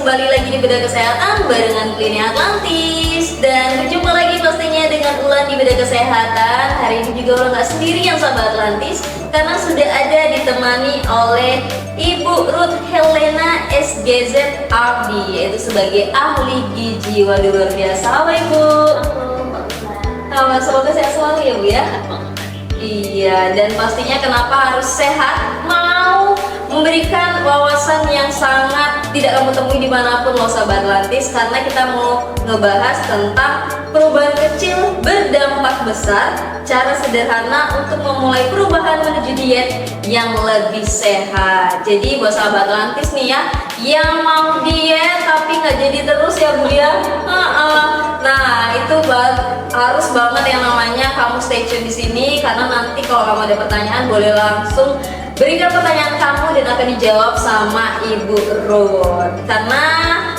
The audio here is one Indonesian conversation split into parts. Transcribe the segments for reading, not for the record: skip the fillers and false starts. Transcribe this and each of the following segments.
kembali lagi di Bedah Kesehatan barengan Klinik Atlantis. Dan berjumpa lagi pastinya dengan Ulan di Bedah Kesehatan. Hari ini juga Ulan gak sendirian sahabat Atlantis, karena sudah ada ditemani oleh Ibu Ruth Helena SGZ Abdi, yaitu sebagai ahli gizi. Waduh, luar biasa. Halo Ibu. Halo, semoga sehat selalu ya Bu ya. Iya, dan pastinya kenapa harus sehat, mau memberikan wawasan yang sangat tidak kamu temui dimanapun loh sahabat Atlantis, karena kita mau ngebahas tentang perubahan kecil berdampak besar, cara sederhana untuk memulai perubahan menuju diet yang lebih sehat. Jadi buat sahabat Atlantis nih ya, yang mau diet tapi nggak jadi terus ya Bu ya. Nah itu harus banget yang namanya kamu stay tune di sini, karena nanti kalau kamu ada pertanyaan boleh langsung berikan pertanyaan kamu dan akan dijawab sama Ibu Ruth. Karena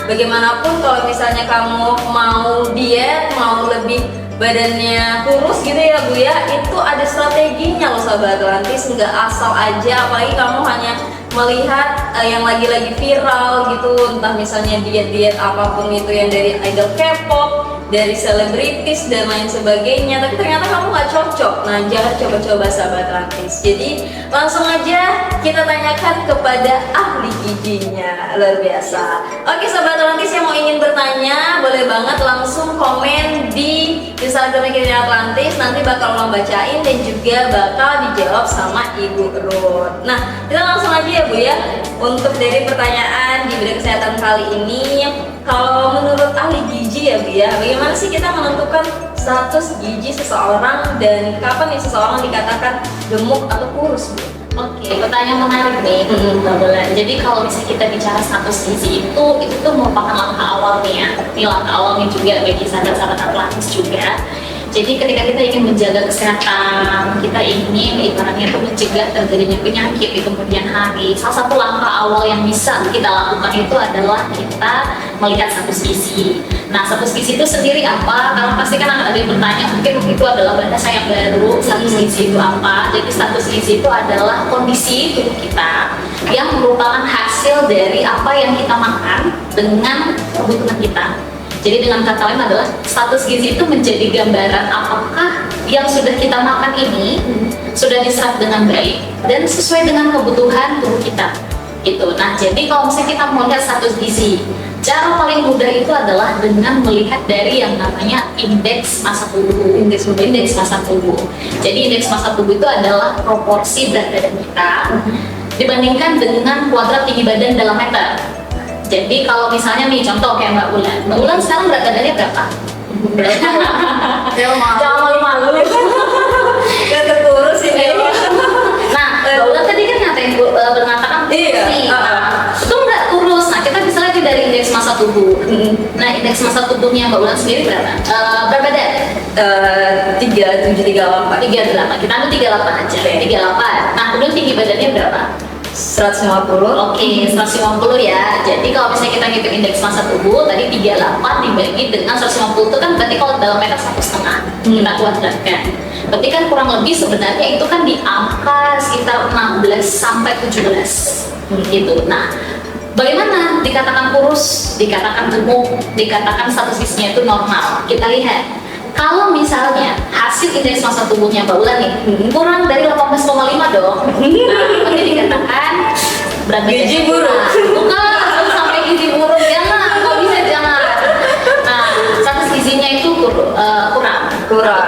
bagaimanapun kalau misalnya kamu mau diet, mau lebih badannya kurus gitu ya Bu ya, itu ada strateginya loh sahabat Atlantis, nggak asal aja. Apalagi kamu hanya melihat yang lagi-lagi viral gitu, entah misalnya diet-diet apapun itu yang dari idol K-pop, dari selebritis dan lain sebagainya, tapi ternyata kamu nggak cocok. Nah, jangan coba-coba sahabat Atlantis. Jadi langsung aja kita tanyakan kepada ahli gizinya, luar biasa. Oke sahabat Atlantis yang mau ingin bertanya, boleh banget langsung komen di Instagram Klinik Atlantis, nanti bakal Ulang bacain dan juga bakal dijawab sama Ibu Ruth. Nah, kita langsung aja ya Bu ya, untuk dari pertanyaan di Bedah Kesehatan kali ini. Kalau menurut ahli gizi ya Bu ya, bagaimana sih kita menentukan status gizi seseorang dan kapan nih seseorang dikatakan gemuk atau kurus Bu? Oke, pertanyaan menarik nih, Mbak Bulan. Jadi kalau misalnya kita bicara status gizi itu tuh merupakan langkah awalnya ya. Ini langkah awalnya juga bagi sahabat-sahabat Atlantis juga. Jadi ketika kita ingin menjaga kesehatan, kita ingin ibaratnya itu mencegah terjadinya penyakit di kemudian hari, salah satu langkah awal yang bisa kita lakukan itu adalah kita melihat status gizi. Nah, status gizi itu sendiri apa? Karena pasti kan ada yang bertanya, mungkin itu adalah bahasa yang baru, status gizi itu apa? Jadi status gizi itu adalah kondisi tubuh kita yang merupakan hasil dari apa yang kita makan dengan kebutuhan kita. Jadi dengan kata lain adalah status gizi itu menjadi gambaran apakah yang sudah kita makan ini sudah diserap dengan baik dan sesuai dengan kebutuhan tubuh kita. Gitu. Nah, jadi kalau misalnya kita mau lihat status gizi, cara paling mudah itu adalah dengan melihat dari yang namanya indeks massa tubuh. Indeks massa tubuh. Jadi indeks massa tubuh itu adalah proporsi berat badan kita dibandingkan dengan kuadrat tinggi badan dalam meter. Jadi kalau misalnya nih contoh kayak Mbak Ulan sekarang berat badannya berapa? Jangan malu-malu gak terkurus ini. Nah, Mbak Ulan tadi kan mengatakan iya, itu nggak kurus. Nah, kita bisa lihat dari indeks massa tubuh. Nah, indeks massa tubuhnya Mbak Ulan sendiri berapa? Berat badan? 3738. 38. Kita ambil 38 aja. 38. Nah, kemudian tinggi badannya berapa? 150. Oke, 150 ya. Jadi kalau misalnya kita ngitung indeks massa tubuh tadi 38 dibagi dengan 150 itu kan berarti kalau dalam meter 1,5 kita kuadratkan. Berarti kan kurang lebih sebenarnya itu kan di angka sekitar 16 sampai 17 gitu. Nah, bagaimana dikatakan kurus, dikatakan gemuk, dikatakan status gizinya itu normal? Kita lihat. Kalau misalnya hasil indeks massa tubuhnya Mbak Ulan nih kurang dari 18,5 dong, nah berarti dikatakan berat gizi buruk. Bukan sampai gizi buruk, jangan, kok bisa jangan. Nah, status gizinya itu kurang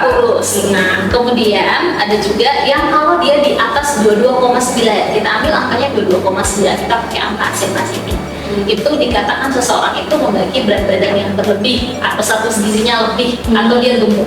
kurus. Nah, kemudian ada juga yang kalau dia di atas 22,9, kita ambil angkanya 22,9, kita pakai angka akseptasi. Itu dikatakan seseorang itu memiliki berat badan yang berlebih atau status gizinya lebih atau dia gemuk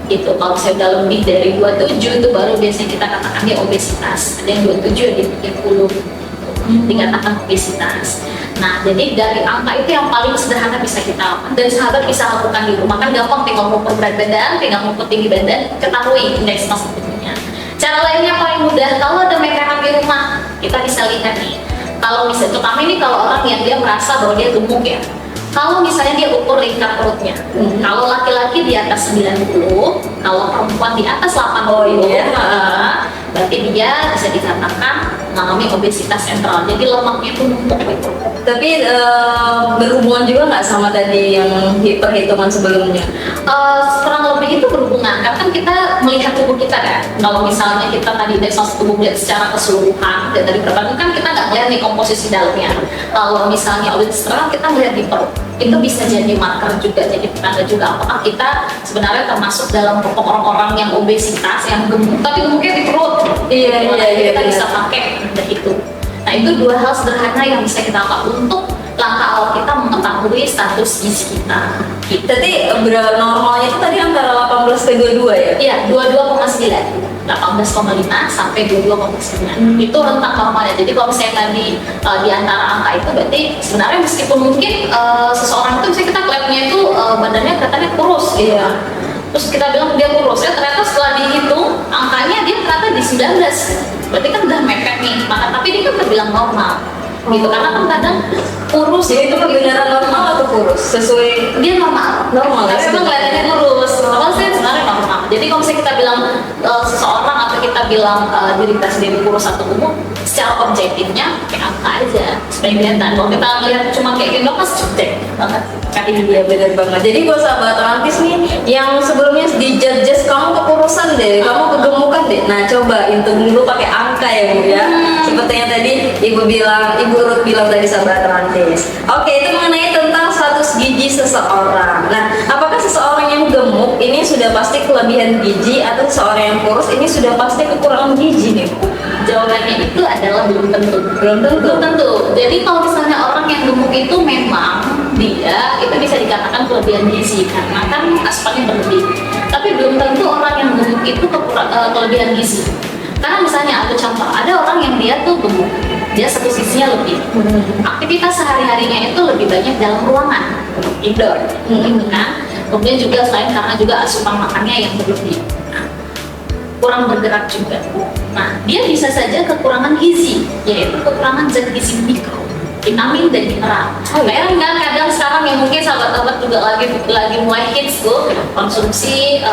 gitu. Kalau saya udah lebih dari 27 itu baru biasanya kita katakan dia obesitas. Ada yang 27 ada yang 30 dikatakan obesitas. Nah, jadi dari angka itu yang paling sederhana bisa kita lakukan dan sahabat bisa lakukan di rumah. Kan gampang, tinggal ngukur berat badan, tinggal ngukur tinggi badan, ketahui indeks massa tubuhnya. Cara lainnya paling mudah, kalau ada meteran di rumah, kita bisa lihat nih. Kalau misalnya, terutama ini kalau orang yang dia merasa bahwa dia gemuk ya, kalau misalnya dia ukur lingkar perutnya, kalau laki-laki di atas 90, kalau perempuan di atas 80, berarti dia bisa dikatakan mengalami obesitas sentral. Jadi lemaknya itu numpuk gitu. Tapi berhubungan juga nggak sama tadi yang perhitungan sebelumnya? Kurang lebih itu berhubungan, karena kan kita melihat tubuh kita kan. Kalau misalnya kita tadi dari tubuh melihat secara keseluruhan dari berbagai kan kita nggak melihat nih komposisi dalamnya. Kalau misalnya obesitas kita melihat di perut, itu bisa jadi marker juga, jadi petanda juga apakah kita sebenarnya termasuk dalam kelompok orang-orang yang obesitas, yang gemuk tapi gemuknya di perut. Iya, Kita iya. bisa pakai benda itu. Nah, itu dua hal sederhana yang bisa kita lakukan untuk langkah awal kita mengetahui status gizi kita. Gitu. Jadi berat normalnya itu tadi antara 18 ke 22 ya? Iya, 22,9, 18,5 sampai 22,9. Itu rentang normalnya. Jadi kalau misalnya tadi di antara angka itu berarti sebenarnya meskipun mungkin seseorang itu misalnya kita lihatnya itu badannya kelihatannya kurus gitu. Iya. Terus kita bilang dia kurus, ya ternyata setelah dihitung angkanya dia ternyata di 19. Berarti kan udah mepet nih, maka tapi dia kan terbilang normal. Gitu, karena kan kadang kurus Jadi itu kebenaran normal atau kurus? Sesuai dia normal, Normal, ya, tapi memang kelihatannya kurus. Kalau saya sebenarnya normal. Jadi kalau misalnya kita bilang seseorang atau kita bilang diri kita sendiri kurus atau gemuk, secara objektifnya kayak angka aja supaya kelihatan. Kalau kita melihat cuma kayak gini doang, kan subjek banget. Iya benar banget. Jadi buat sahabat Rantis nih yang sebelumnya dijudge kamu kekurusan deh, kamu kegemukan deh. Nah coba hitung dulu pakai angka ya Bu ya. Seperti yang tadi Ibu Ruth bilang tadi sahabat Rantis. Oke, itu mengenai tentang status gizi seseorang. Nah, apakah seseorang yang gemuk ini sudah pasti kelebihan gizi atau seseorang yang kurus ini sudah pasti kekurangan gizi nih Bu? Jawabannya itu adalah belum tentu. Belum tentu. Belum tentu. Jadi kalau misalnya orang yang gemuk itu memang dia itu bisa dikatakan kelebihan gizi karena kan asupannya berlebih. Tapi belum tentu orang yang gemuk itu kelebihan gizi. Karena misalnya aku contoh, ada orang yang dia tuh gemuk, dia satu sisinya lebih. Aktivitas sehari-harinya itu lebih banyak dalam ruangan, indoor, gitu kan. Kemudian juga selain karena juga asupan makannya yang berlebih. Nah, kurang bergerak juga. Nah, dia bisa saja kekurangan gizi, yaitu kekurangan zat gizi mikro, vitamin dan mineral. Bayang kan kadang sekarang yang mungkin sahabat-sahabat juga lagi mulai hits tuh konsumsi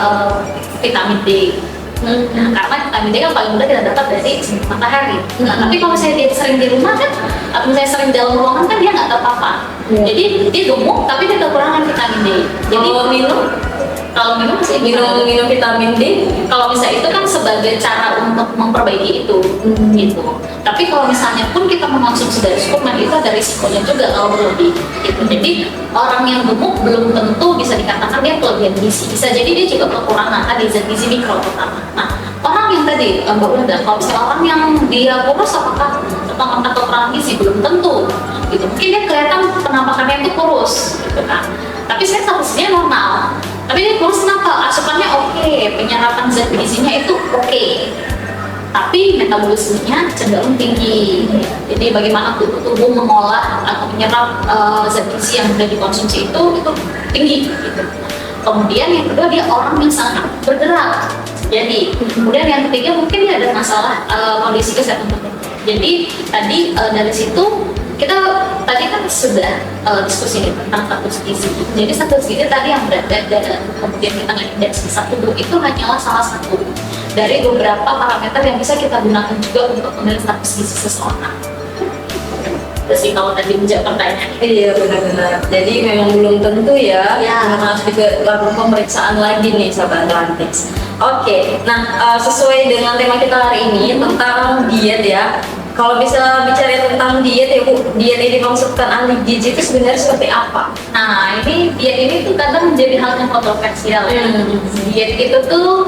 vitamin D. Nah, karena vitamin D kan paling mudah kita dapat dari matahari. Nah, tapi kalau misalnya dia sering di rumah kan, atau misalnya sering dalam ruangan kan dia nggak terpapar. Jadi dia gemuk tapi dia kekurangan vitamin D. Jadi kalau minum sih minum vitamin D. Kalau misalnya itu kan sebagai cara untuk memperbaiki itu, gitu. Tapi kalau misalnya pun kita mengonsumsi dari suplemen itu ada risikonya juga kalau berlebih. Gitu. Jadi orang yang gemuk belum tentu bisa dikatakan dia kelebihan gizi. Bisa jadi dia juga kekurangan tadi zat gizi mikro pertama. Nah, orang yang tadi Mbak Unda, kalau misalnya orang yang dia kurus apakah tentang kekurangan gizi belum tentu. Gitu. Mungkin dia kelihatan penampakannya itu kurus, gitu kan. Tapi saya statusnya normal. Tapi dia kurus kenapa? Asupannya oke, penyerapan zat gizinya itu oke. Tapi metabolismenya cenderung tinggi. Jadi bagaimana tubuh mengolah atau menyerap zat gizi yang sudah dikonsumsi itu tinggi. Gitu. Kemudian yang kedua dia orang yang sangat bergerak. Jadi kemudian yang ketiga mungkin dia ada masalah kondisi kesehatan tertentu. Jadi tadi dari situ kita tadi kan sudah diskusi tentang status gizi. Jadi status gizi tadi yang berat dan kemudian kita ngindeks satu itu hanyalah salah satu dari beberapa parameter yang bisa kita gunakan juga untuk menilai status gizi seseorang. Terus sih kalau tadi menjawab pertanyaan. Iya benar-benar. Jadi memang belum tentu ya. Ya. Harus dilakukan pemeriksaan lagi nih sahabat Rantis. Oke, nah sesuai dengan tema kita hari ini tentang diet ya. Kalau bisa bicara tentang diet ya Bu, diet ini dimaksudkan ahli gizi itu sebenarnya seperti apa? Nah ini diet ini tuh kadang menjadi hal yang kontroversial ya. Diet itu tuh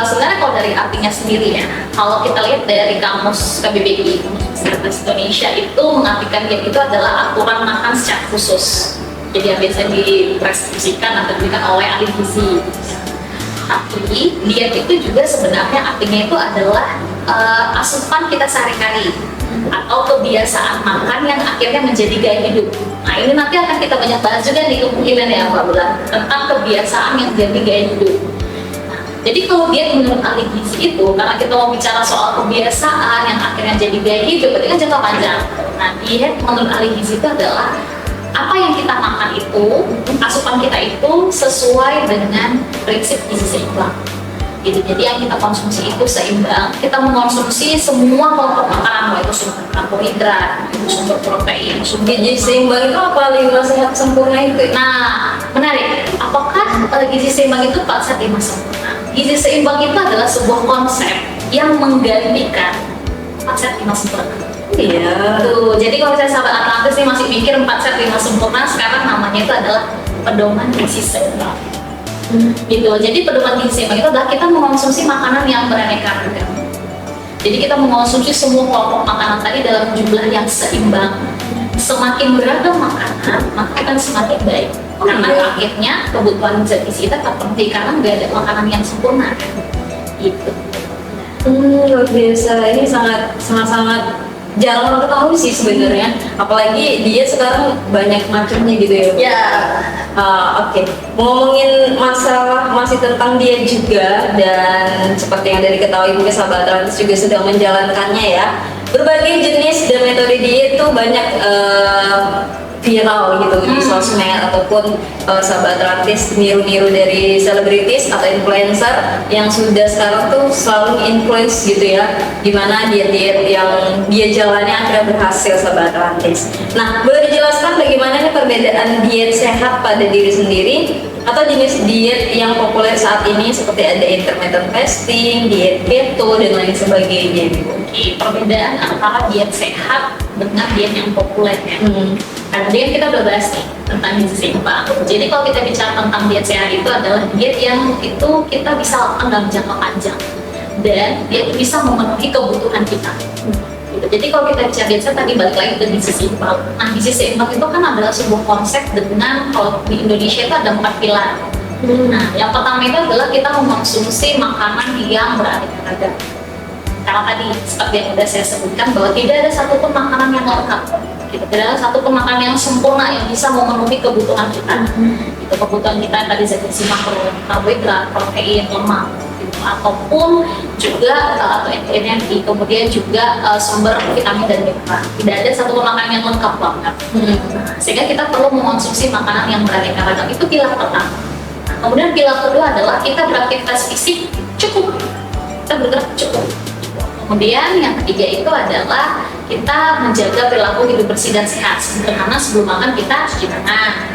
sebenarnya kalau dari artinya sendiri ya, kalau kita lihat dari kamus KBBI, Kamus Indonesia itu mengartikan diet itu adalah aturan makan secara khusus. Jadi yang biasa dipreskripsikan atau diberikan oleh ahli gizi. Tapi diet itu juga sebenarnya artinya itu adalah asupan kita sehari-hari atau kebiasaan makan yang akhirnya menjadi gaya hidup. Nah ini nanti akan kita banyak bahas juga di kemungkinan ya Mbak Bulan tentang kebiasaan yang menjadi gaya hidup. Nah, jadi kalau diet menurut ahli gizi itu karena kita mau bicara soal kebiasaan yang akhirnya jadi gaya hidup, berarti kan jangka panjang. Nah diet menurut ahli gizi itu adalah apa yang kita makan itu, asupan kita itu sesuai dengan prinsip gizi seimbang. gitu. Jadi yang kita konsumsi itu seimbang, kita mengkonsumsi semua kelompok makanan, mau itu sumber karbohidrat, itu sumber protein, sumber Gizi seimbang itu apa? 5 sehat sempurna itu? Nah, menarik. Apakah gizi seimbang itu 4 sehat 5 sempurna? Gizi seimbang itu adalah sebuah konsep yang menggantikan 4 sehat 5 sempurna. Iya. Tuh, jadi kalau misalnya sahabat Atlantis nih masih mikir 4 sehat 5 sempurna, sekarang namanya itu adalah pedoman gizi seimbang. Gitu. Jadi pedoman gizi seimbang itu adalah kita mengkonsumsi makanan yang beraneka ragam. Jadi kita mengkonsumsi semua kelompok makanan tadi dalam jumlah yang seimbang. Semakin beragam makanan, maka akan semakin baik. Karena akhirnya kebutuhan zat gizi kita terpenuhi karena nggak ada makanan yang sempurna. Gitu. Luar biasa. Ini sangat jarang orang ketahui sih sebenarnya. Apalagi dia sekarang banyak macamnya gitu ya. Ya. Oke. Ngomongin masalah masih tentang diet juga, dan seperti yang dari ketahui mungkin sahabat Atlantis juga sudah menjalankannya ya. Berbagai jenis dan metode diet tuh banyak viral gitu di sosmed, ataupun sahabat Atlantis niru-niru dari selebritis atau influencer yang sudah sekarang tuh selalu influence gitu ya, gimana diet-diet yang dia jalani akhirnya berhasil sahabat Atlantis. Nah, boleh dijelaskan bagaimana nih perbedaan diet sehat pada diri sendiri atau jenis diet yang populer saat ini, seperti ada intermittent fasting, diet keto, dan lain sebagainya. Oke, perbedaan antara diet sehat dengan diet yang populer ya. Karena tadi kan kita udah bahas nih tentang gizi seimbang. Jadi kalau kita bicara tentang diet sehat itu adalah diet yang itu kita bisa lakukan dalam jangka panjang dan dia itu bisa memenuhi kebutuhan kita. Gitu. Jadi kalau kita bicara diet sehat tadi balik lagi ke gizi seimbang. Nah, gizi seimbang itu kan adalah sebuah konsep dengan, kalau di Indonesia itu ada 4 pilar. Nah, yang pertama itu adalah kita mengkonsumsi makanan yang beraneka ragam. Karena tadi seperti yang sudah saya sebutkan bahwa tidak ada satupun makanan yang lengkap. Gitu. Tidak ada satupun makanan yang sempurna yang bisa memenuhi kebutuhan kita. Itu kebutuhan kita tadi zat gizi makro, karbohidrat, protein, lemak, gitu. Ataupun juga atau energi, kemudian juga sumber vitamin dan mineral. Tidak ada satupun makanan yang lengkap banget. Sehingga kita perlu mengkonsumsi makanan yang beraneka ragam. Itu pilar pertama. Kemudian pilar kedua adalah kita beraktivitas fisik cukup, kita bergerak cukup. Kemudian yang ketiga itu adalah kita menjaga perilaku hidup bersih dan sehat. Sederhana, sebelum makan kita cuci tangan.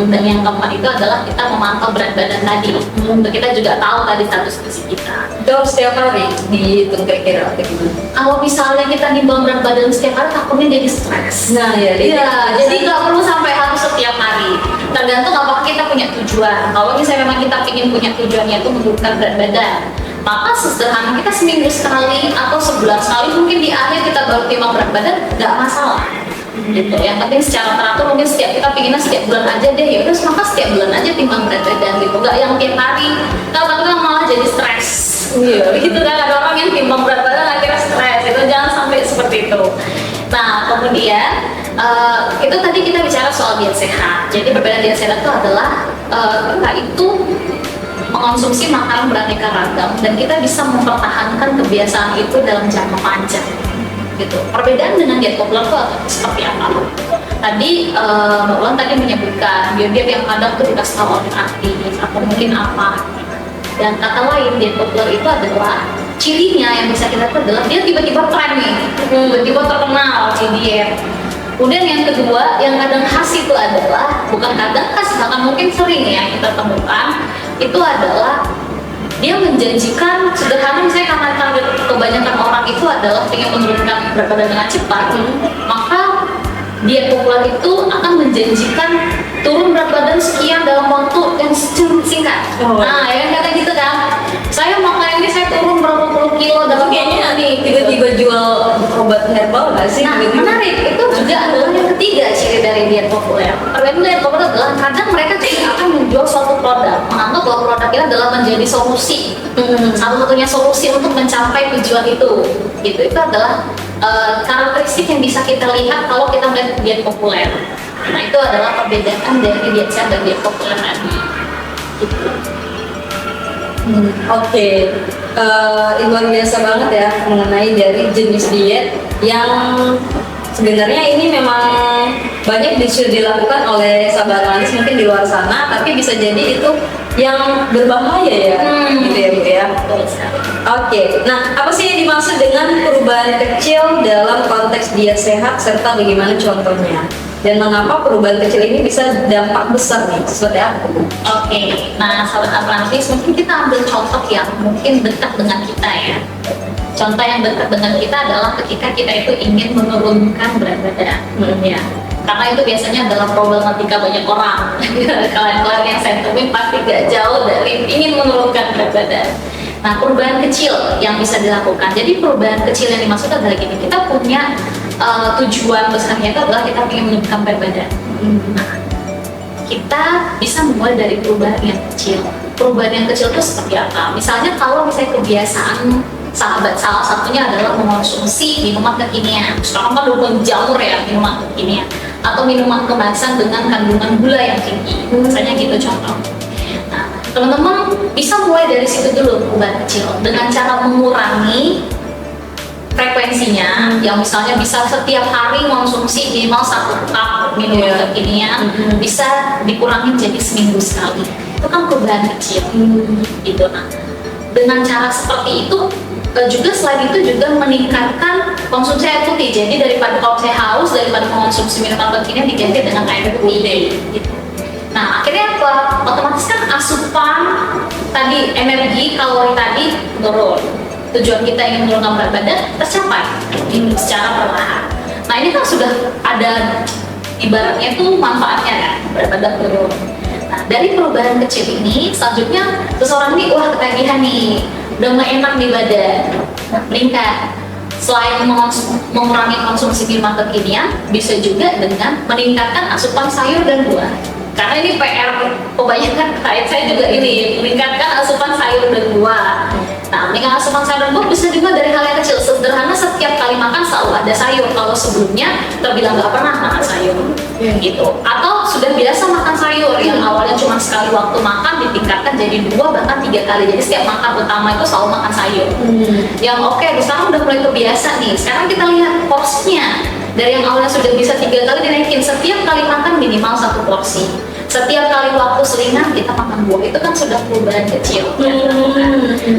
Dan yang keempat itu adalah kita memantau berat badan tadi. Untuk kita juga tahu tadi status fisik kita. Itu harus setiap hari dihitung kira-kira atau gimana? Kalau misalnya kita nimbang berat badan setiap hari, takutnya jadi stres. Nah ya, Jadi nggak perlu sampai harus setiap hari. Tergantung apakah kita punya tujuan. Kalau misalnya memang kita ingin punya tujuannya itu menurunkan berat badan, maka sesederhana kita seminggu sekali atau sebulan sekali, mungkin di akhir kita baru timbang berat badan, nggak masalah. Gitu. Yang penting secara teratur, mungkin kita pinginnya setiap bulan aja deh, ya udah maka setiap bulan aja timbang berat badan gitu, nggak yang tiap hari. Kalau kan malah jadi stres. Iya. Gitu kan, ada orang yang timbang berat badan akhirnya stres, itu jangan sampai seperti itu. Nah, kemudian itu tadi kita bicara soal diet sehat. Jadi perbedaan diet sehat itu adalah kita itu mengkonsumsi makanan beraneka ragam dan kita bisa mempertahankan kebiasaan itu dalam jangka panjang. Gitu. Perbedaan dengan diet populer itu seperti apa? Tadi Mbak Ulan tadi menyebutkan diet yang kadang tuh dikasih tahu oleh artis atau mungkin apa. Dan kata lain, diet populer itu adalah cirinya yang bisa kita lihat adalah dia tiba-tiba tren nih, tiba-tiba terkenal si diet. Kemudian yang kedua, yang kadang khas itu adalah, bukan kadang khas, bahkan mungkin sering ya kita temukan, itu adalah dia menjanjikan, sederhana misalnya karena target kebanyakan orang itu adalah ingin menurunkan berat badan dengan cepat, maka diet populer itu akan menjanjikan turun berat badan sekian dalam waktu yang singkat. Nah, yang kata gitu kan, saya makan ini saya turun berapa puluh kilo dalam kayaknya nih, tiba-tiba jual obat herbal nggak sih? Nah, menarik, itu juga adalah yang ketiga ciri dari diet populer. Perbedaan diet populer adalah kadang mereka tidak akan menjual suatu produk, menganggap bahwa produk ini adalah menjadi solusi, satu-satunya solusi untuk mencapai tujuan itu. Gitu, itu adalah karakteristik yang bisa kita lihat kalau kita melihat diet populer. Nah, itu adalah perbedaan dari diet sehat dan diet populer tadi. Gitu. Oke. Luar biasa banget ya mengenai dari jenis diet yang sebenarnya ini memang banyak sudah dilakukan oleh sahabat Atlantis mungkin di luar sana, tapi bisa jadi itu yang berbahaya ya, gitu ya Bu ya. Oke, nah apa sih yang dimaksud dengan perubahan kecil dalam konteks diet sehat serta bagaimana contohnya? Dan mengapa perubahan kecil ini bisa dampak besar nih? Seperti apa? Oke, nah sahabat Atlantis, mungkin kita ambil contoh yang mungkin dekat dengan kita ya. Contoh yang dekat dengan kita adalah ketika kita itu ingin menurunkan berat badan, ya. Karena itu biasanya adalah problematika banyak orang. Kalian-kalian yang saya temui pasti gak jauh dari ingin menurunkan berat badan. Nah, perubahan kecil yang bisa dilakukan. Jadi perubahan kecil yang dimaksud adalah gini, kita punya tujuan besarnya itu adalah kita ingin menurunkan berat badan. Nah, kita bisa mulai dari perubahan yang kecil. Perubahan yang kecil itu seperti apa? Misalnya kalau misalnya kebiasaan sahabat salah satunya adalah mengonsumsi minuman kekinian. Sekarang kan udah menjamur ya minuman kekinian, atau minuman kemasan dengan kandungan gula yang tinggi. Misalnya gitu contoh. Nah, teman-teman bisa mulai dari situ dulu perubahan kecil dengan cara mengurangi frekuensinya, yang misalnya bisa setiap hari mengonsumsi minimal 1 cup minuman kekinian, bisa dikurangi jadi seminggu sekali. Itu kan perubahan kecil, gitu. Nah, dengan cara seperti itu juga selain itu juga meningkatkan konsumsi air putih. Jadi daripada kalau saya haus, daripada mengonsumsi minuman kekinian diganti dengan air putih, gitu. Nah, akhirnya apa? Otomatis kan asupan tadi energi kalori tadi turun. Tujuan kita ingin menurunkan berat badan tercapai secara perlahan. Nah, ini kan sudah ada ibaratnya tuh manfaatnya kan, berat badan turun. Nah, dari perubahan kecil ini selanjutnya seseorang nih, wah ketagihan nih, udah nggak enak di badan, meningkat. Selain mengurangi konsumsi minuman kekinian, bisa juga dengan meningkatkan asupan sayur dan buah. Karena ini PR kebanyakan klien saya juga ini, meningkatkan asupan sayur dan buah. Nah, meningkatkan asupan sayur dan buah bisa juga dari hal yang kecil. Sederhana, setiap kali makan selalu ada sayur. Kalau sebelumnya terbilang nggak pernah makan sayur, gitu. Atau sudah biasa makan sayur, yang awalnya cuma sekali waktu makan ditingkatkan jadi 2 bahkan 3 kali. Jadi setiap makan utama itu selalu makan sayur. Yang oke, sekarang udah mulai kebiasa nih. Sekarang kita lihat porsinya. Dari yang awalnya sudah bisa 3 kali dinaikin, setiap kali makan minimal 1 porsi. Setiap kali waktu selingan kita makan buah, itu kan sudah perubahan kecil.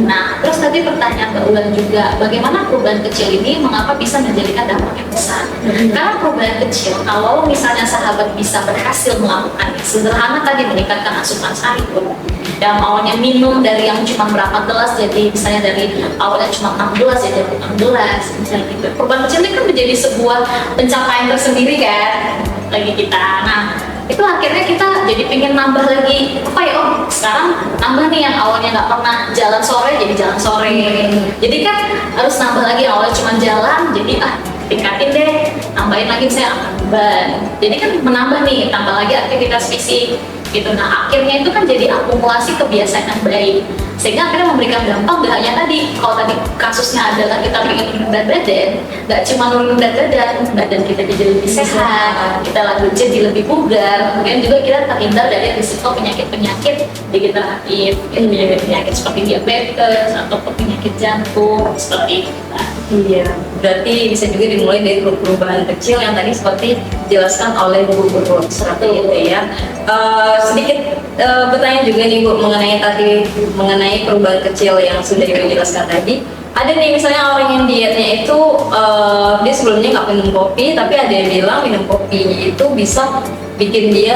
Nah, terus tadi pertanyaan Mbak Ulan juga, bagaimana perubahan kecil ini mengapa bisa menjadikan dampak yang besar? Karena perubahan kecil, kalau misalnya sahabat bisa berhasil melakukannya, sederhana tadi meningkatkan asupan sayur. Yang awalnya minum dari yang cuma berapa gelas, jadi misalnya dari awalnya cuma 6 gelas jadi 16, misalnya gitu. Perubahan kecil ini kan menjadi sebuah pencapaian tersendiri kan bagi kita. Nah, itu akhirnya kita jadi pengen nambah lagi apa ya, oh sekarang nambah nih yang awalnya nggak pernah jalan sore jadi jalan sore. Jadi kan harus nambah lagi, yang awalnya cuma jalan jadi tingkatin deh, nambahin lagi saya akan beban. Jadi kan menambah nih, tambah lagi aktivitas fisik gitu. Nah, akhirnya itu kan jadi akumulasi kebiasaan yang baik, sehingga akhirnya memberikan dampak. Gak hanya tadi, kalau tadi kasusnya adalah kita ingin menurunkan berat badan, gak cuma menurunkan berat badan kita jadi lebih sehat, kita jadi lebih bugar, kemudian juga kita terhindar dari risiko penyakit-penyakit degeneratif, penyakit-penyakit seperti diabetes ataupun penyakit jantung seperti itu. Iya, berarti bisa juga dimulai dari perubahan kecil yang tadi seperti dijelaskan oleh Bu Guru seperti itu ya. Sedikit bertanya juga nih Bu mengenai perubahan kecil yang sudah Ibu jelaskan tadi. Ada nih misalnya orang yang dietnya itu dia sebelumnya nggak minum kopi, tapi ada yang bilang minum kopinya itu bisa bikin dia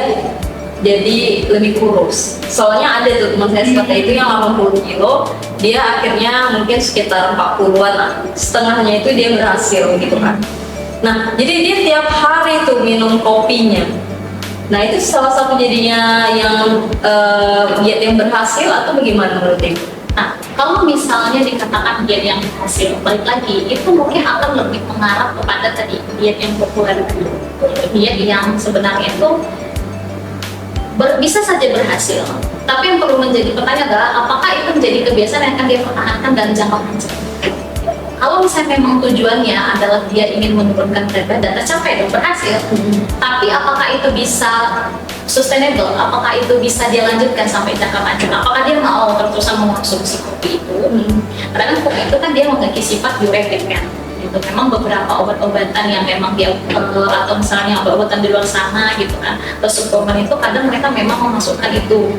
jadi lebih kurus. Soalnya ada tuh teman saya seperti itu yang 80 kilo, dia akhirnya mungkin sekitar 40-an lah, setengahnya itu dia berhasil gitu kan. Nah, jadi dia tiap hari tuh minum kopinya. Nah, itu salah satu jadinya yang diet yang berhasil atau bagaimana menurut Ibu? Nah, kalau misalnya dikatakan diet yang berhasil, balik lagi, itu mungkin akan lebih mengarah kepada tadi diet yang populer tadi. Diet yang sebenarnya itu bisa saja berhasil, tapi yang perlu menjadi pertanyaan adalah apakah itu menjadi kebiasaan yang akan dia pertahankan dalam jangka panjang. Kalau misalnya memang tujuannya adalah dia ingin menurunkan berat badan, tercapai dong, berhasil, tapi apakah itu bisa sustainable, apakah itu bisa dia lanjutkan sampai jangka panjang, apakah dia mau terus-terusan mengonsumsi kopi itu, karena kan kopi itu kan dia memiliki sifat diuretik kan. Gitu. Memang beberapa obat-obatan yang memang dia atau misalnya obat-obatan di luar sana gitu kan, atau suplemen itu kadang mereka memang memasukkan itu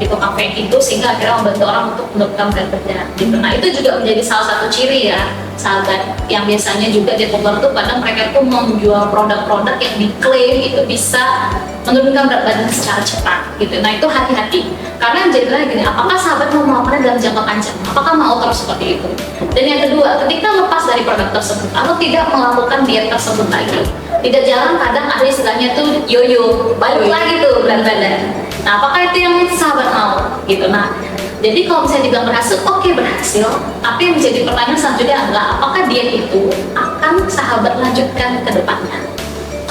gitu kafein itu, sehingga akhirnya membantu orang untuk menurunkan berat badan gitu. Nah itu juga menjadi salah satu ciri ya sahabat, yang biasanya juga diet-lover tuh kadang mereka tuh menjual produk-produk yang diklaim itu bisa menurunkan berat badan secara cepat gitu. Nah itu hati-hati, karena yang jadinya gini, apakah sahabat mau melakukannya dalam jangka panjang? Apakah mau terus seperti itu? Dan yang kedua, ketika lepas dari produk tersebut atau tidak melakukan diet tersebut lagi, tidak jarang kadang ada istilahnya tuh yoyo, balik lagi tuh berat badan. Nah apakah itu yang sahabat mau gitu? Nah jadi kalau misalnya dibilang berhasil, oke berhasil, tapi yang menjadi pertanyaan selanjutnya adalah apakah diet itu akan sahabat lanjutkan ke depannya?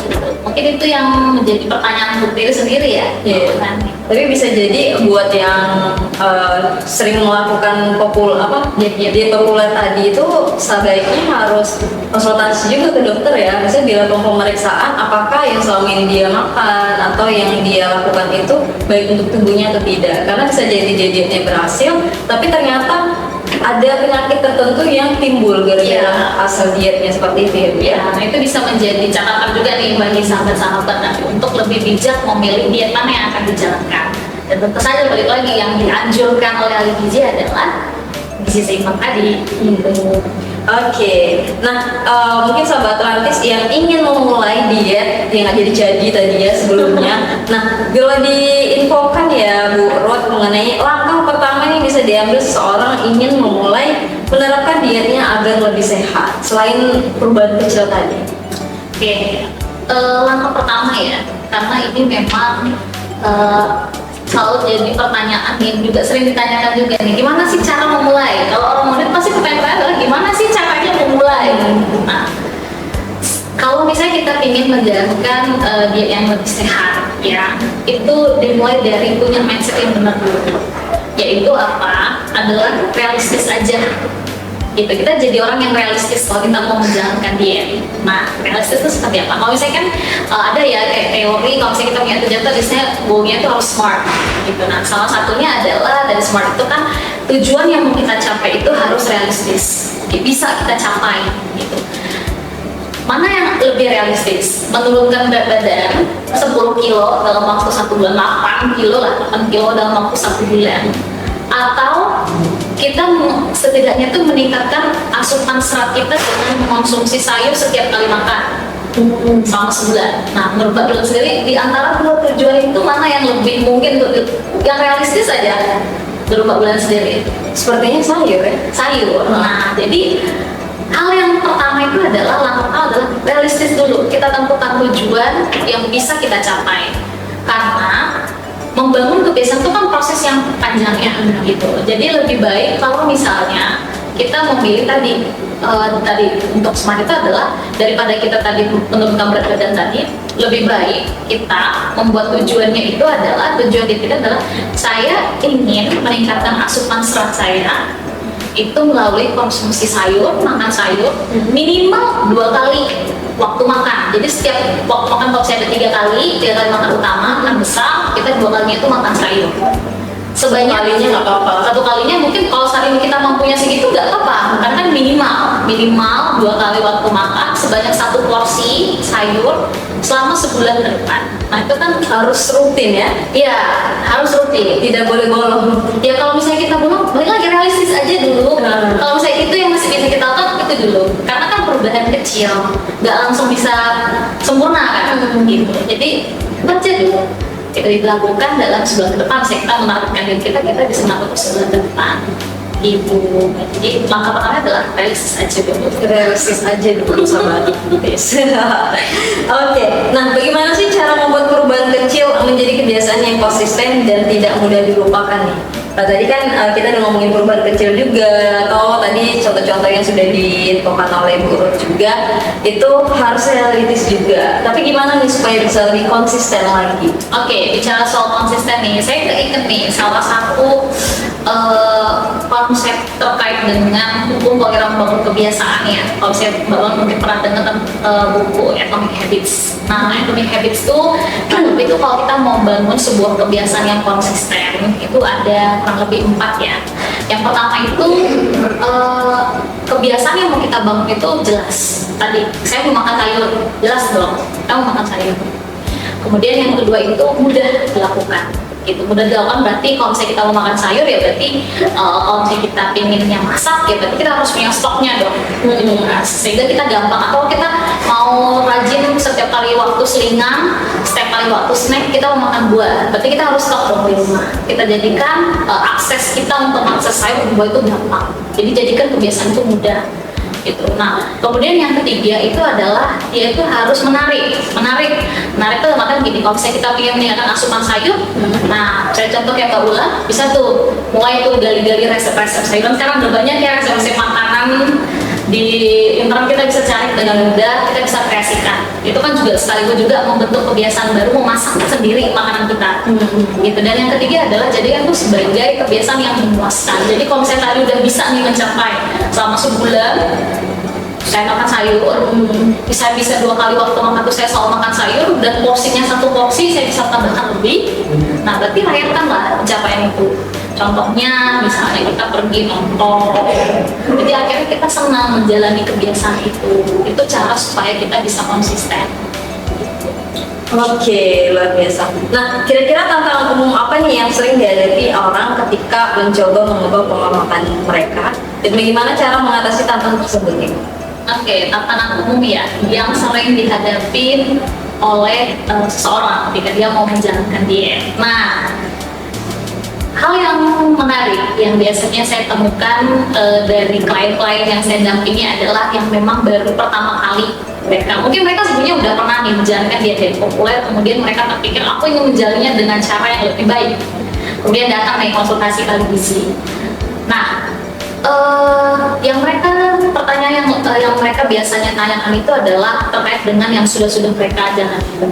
Gitu. Mungkin itu yang menjadi pertanyaan untuk diri sendiri ya. Iya. Kan? Tapi bisa jadi buat yang sering melakukan diet populer tadi itu sebaiknya harus konsultasi juga ke dokter ya. Misalnya dilakukan pemeriksaan apakah yang selama ini dia makan atau yang dia lakukan itu baik untuk tubuhnya atau tidak. Karena bisa jadi dietnya berhasil, tapi ternyata ada penyakit tertentu yang timbul gara-gara hasil dietnya seperti itu ya, Bu? Ya, nah itu bisa menjadi catatan juga nih bagi sahabat-sahabat nanti untuk lebih bijak memilih diet mana yang akan dijalankan. Dan tentu saja balik lagi yang dianjurkan oleh ahli gizi adalah gizi seimbang tadi. Oke, nah mungkin sahabat Atlantis yang ingin memulai diet yang nggak jadi tadi ya sebelumnya. Nah, bila diinfokan ya Bu Ruth mengenai langkah pertama yang bisa diambil seseorang ingin memulai menerapkan dietnya agar lebih sehat selain perubahan kecil tadi. Oke, langkah pertama ya, karena ini memang selalu jadi pertanyaan yang juga sering ditanyakan juga nih, gimana sih cara memulai? Kalau orang muda pasti pertanyaan adalah gimana sih caranya memulai? Nah, kalau misalnya kita ingin menjalankan diet yang lebih sehat, ya itu dimulai dari punya mindset yang benar dulu, yaitu apa? Adalah realistis aja. Gitu, kita jadi orang yang realistis kalau kita mau menjalankan diet. Nah, realistis itu seperti apa? Kalau misalnya kan ada ya kayak teori, kalau misalnya kita punya tujuan tuh biasanya goalnya itu harus smart gitu. Nah, salah satunya adalah dari smart itu kan tujuan yang mau kita capai itu harus realistis, bisa kita capai gitu. Mana yang lebih realistis? Menurunkan berat badan 10 kilo dalam waktu 1 bulan, 8 kilo lah, 8 kilo dalam waktu 1 bulan, atau kita setidaknya tuh meningkatkan asupan serat kita dengan mengonsumsi sayur setiap kali makan selama sebulan. Nah, menurut Mbak Dulun sendiri, di antara dua tujuan itu mana yang lebih mungkin untuk yang realistis aja? Menurut Mbak Dulun sendiri? Sepertinya sayur ya? Sayur. Nah, jadi hal yang pertama itu adalah langkah pertama adalah realistis dulu. Kita tentukan tujuan yang bisa kita capai. Karena membangun kebiasaan itu kan proses yang panjang ya gitu. Jadi lebih baik kalau misalnya kita memilih tadi untuk smart itu adalah daripada kita tadi menurunkan berat badan tadi, lebih baik kita membuat tujuannya itu adalah tujuan kita adalah saya ingin meningkatkan asupan serat saya itu melalui konsumsi sayur, makan sayur minimal 2 kali waktu makan. Jadi setiap waktu makan, kalau saya ada 3 kali makan utama, makan besar, kita 2 kalinya itu makan sayur. Sebanyak kalinya nggak apa-apa. 1 kalinya mungkin kalau saat ini kita mampunya segitu nggak apa-apa, karena kan minimal 2 kali waktu makan sebanyak 1 porsi sayur selama sebulan ke depan. Nah itu kan Harus rutin ya? iya harus rutin. Tidak boleh bolong. Ya kalau misalnya kita belum, balik lagi realistis aja dulu. Kalau misalnya itu yang masih bisa kita lakukan, itu dulu. Karena kan perubahan kecil, nggak langsung bisa sempurna kan, gitu. Jadi baca dulu. Kita dilakukan dalam sebulan ke depan. Misalnya kita menargetkan diri kita bisa melakukan sebulan ke depan. Gitu. Jadi langkah pertama adalah realistis aja dulu. Realistis aja dulu sama Atlantis. Oke, nah bagaimana sih cara membuat perubahan kecil menjadi kebiasaan yang konsisten dan tidak mudah dilupakan nih? Nah, tadi kan kita udah ngomongin perubahan kecil juga, atau tadi contoh-contoh yang sudah diinfokan oleh Bu Ruth juga, itu harus realistis juga. Tapi gimana nih supaya bisa lebih konsisten lagi? Oke, bicara soal konsisten nih, saya keinget nih salah satu konsep terkait dengan hukum bagaimana membangun kebiasaan ya. Kalau saya mungkin pernah dengar buku Atomic Habits. Nah, Atomic Habits itu kalau kita mau bangun sebuah kebiasaan yang konsisten, itu ada kurang lebih 4 ya. Yang pertama itu kebiasaan yang mau kita bangun itu jelas. Tadi saya mau makan sayur, jelas dong. Kita mau makan sayur. Kemudian yang kedua itu mudah dilakukan. gitu. Mudah dilakukan berarti kalau misalnya kita mau makan sayur ya berarti kalau misalnya kita pinginnya masak ya berarti kita harus punya stoknya dong. Nah, sehingga kita gampang, atau kita mau rajin setiap kali waktu selingan, setiap kali waktu snack kita mau makan buah, berarti kita harus stok dong di rumah. Kita jadikan akses kita untuk mengakses sayur buah itu gampang, jadi jadikan kebiasaan itu mudah gitu. Nah, kemudian yang ketiga itu adalah dia itu harus menarik itu makanya gini, kalau misalnya kita ingin meningkatkan asupan sayur, nah saya contoh kayak Mbak Ula bisa tuh mulai tuh gali-gali resep-resep sayuran. Sekarang udah banyak ya resep-resep makanan di internet, kita bisa cari dengan mudah, kita bisa kreasikan. Itu kan juga sekaligus juga membentuk kebiasaan baru memasak sendiri makanan kita gitu. Dan yang ketiga adalah jadikan itu sebagai kebiasaan yang memuaskan. Jadi kalau misalnya tadi udah bisa nih mencapai selama sebulan saya makan sayur, bisa 2 kali waktu makan tuh saya selalu makan sayur, dan porsinya 1 porsi saya bisa tambahkan lebih. Nah berarti rayakanlah pencapaian itu. Contohnya misalnya kita pergi nonton, jadi akhirnya kita senang menjalani kebiasaan itu cara supaya kita bisa konsisten. Oke, luar biasa. Nah, kira-kira tantangan umum apa nih yang sering dihadapi orang ketika mencoba mengubah pola makan mereka, dan bagaimana cara mengatasi tantangan tersebut nih? Oke, tantangan umum ya yang sering dihadapi oleh seseorang ketika dia mau menjalankan diet. Nah, hal yang menarik yang biasanya saya temukan dari klien-klien yang saya dampingi adalah yang memang baru pertama kali mungkin mereka sebenarnya udah pernah nih menjalankan diet populer, kemudian mereka terpikir aku ingin menjalannya dengan cara yang lebih baik, kemudian datang nih konsultasi kali gizi. Nah, yang mereka biasanya tanyakan itu adalah terkait dengan yang sudah mereka jalankan.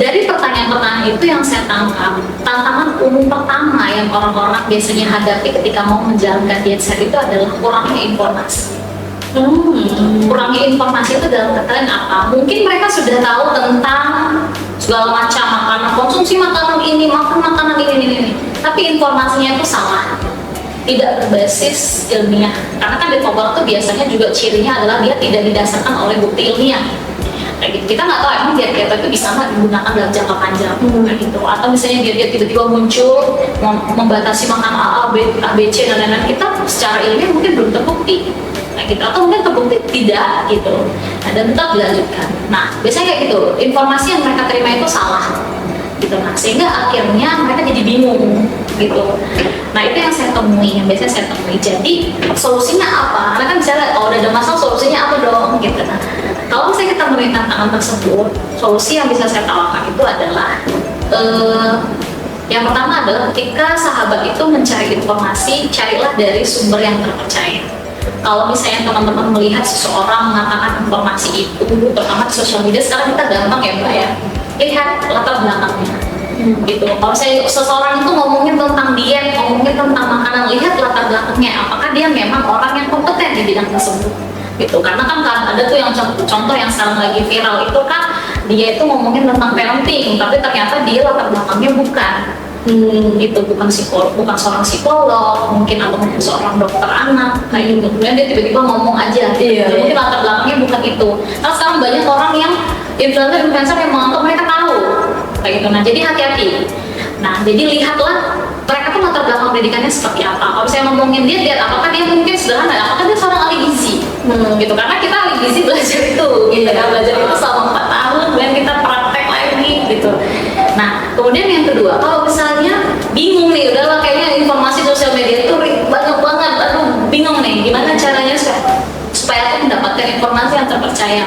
Dari pertanyaan-pertanyaan itu yang saya tangkap, tantangan umum pertama yang orang-orang biasanya hadapi ketika mau menjalankan diet sehat itu adalah kurangnya informasi. Kurangnya informasi itu dalam kata lain apa? Mungkin mereka sudah tahu tentang segala macam makanan, konsumsi makanan ini, makan makanan ini, tapi informasinya itu salah, tidak berbasis ilmiah. Karena kan diet populer itu biasanya juga cirinya adalah dia tidak didasarkan oleh bukti ilmiah. Kayak gitu. Kita nggak tahu emang diet keto itu bisa nggak digunakan dalam jangka panjang kayak gitu. Atau misalnya dia tiba-tiba muncul membatasi makan A, B, C dan lain-lain, kita secara ilmiah mungkin belum terbukti. Kayak gitu. Atau mungkin terbukti tidak gitu. Nah, dan tetap dilanjutkan. Nah, biasanya kayak gitu. Informasi yang mereka terima itu salah. Gitu, nah, sehingga akhirnya mereka jadi bingung gitu. Nah, itu yang saya temui, yang biasanya saya temui. Jadi solusinya apa? Karena kan misalnya kalau udah ada masalah, solusinya apa dong gitu. Nah, kalau misalnya kita menemui tantangan tersebut, solusi yang bisa saya tawarkan itu adalah yang pertama adalah ketika sahabat itu mencari informasi, carilah dari sumber yang terpercaya. Kalau misalnya teman-teman melihat seseorang mengatakan informasi itu, terutama di sosial media sekarang kita gampang ya Mbak ya, lihat latar belakangnya gitu. Kalau saya seseorang itu ngomongin tentang diet, ngomongin tentang makanan, lihat latar belakangnya, apakah dia memang orang yang kompeten di bidang tersebut gitu. Karena kan ada tuh yang contoh yang sekarang lagi viral itu kan dia itu ngomongin tentang parenting, tapi ternyata dia latar belakangnya bukan itu, bukan psikolog, bukan seorang psikolog mungkin, atau mungkin seorang dokter anak kayak gitu. Kemudian dia tiba-tiba ngomong aja mungkin latar belakangnya bukan itu. Karena sekarang banyak orang yang influencer yang menganggap mereka tahu kayak gitu. Nah, jadi hati-hati. Nah, jadi lihatlah mereka tuh latar belakang pendidikannya seperti apa. Kalau saya ngomongin dia lihat apakah dia mungkin sederhana, apakah dia seorang ahli gizi gitu. Karena kita ahli gizi belajar itu gitu kan, belajar itu selama 4 tahun, kemudian kita praktek lagi gitu. Nah, kemudian yang kedua, kalau misalnya bingung nih, udahlah kayaknya informasi sosial media itu banyak banget, aduh bingung nih, gimana caranya supaya aku mendapatkan informasi yang terpercaya.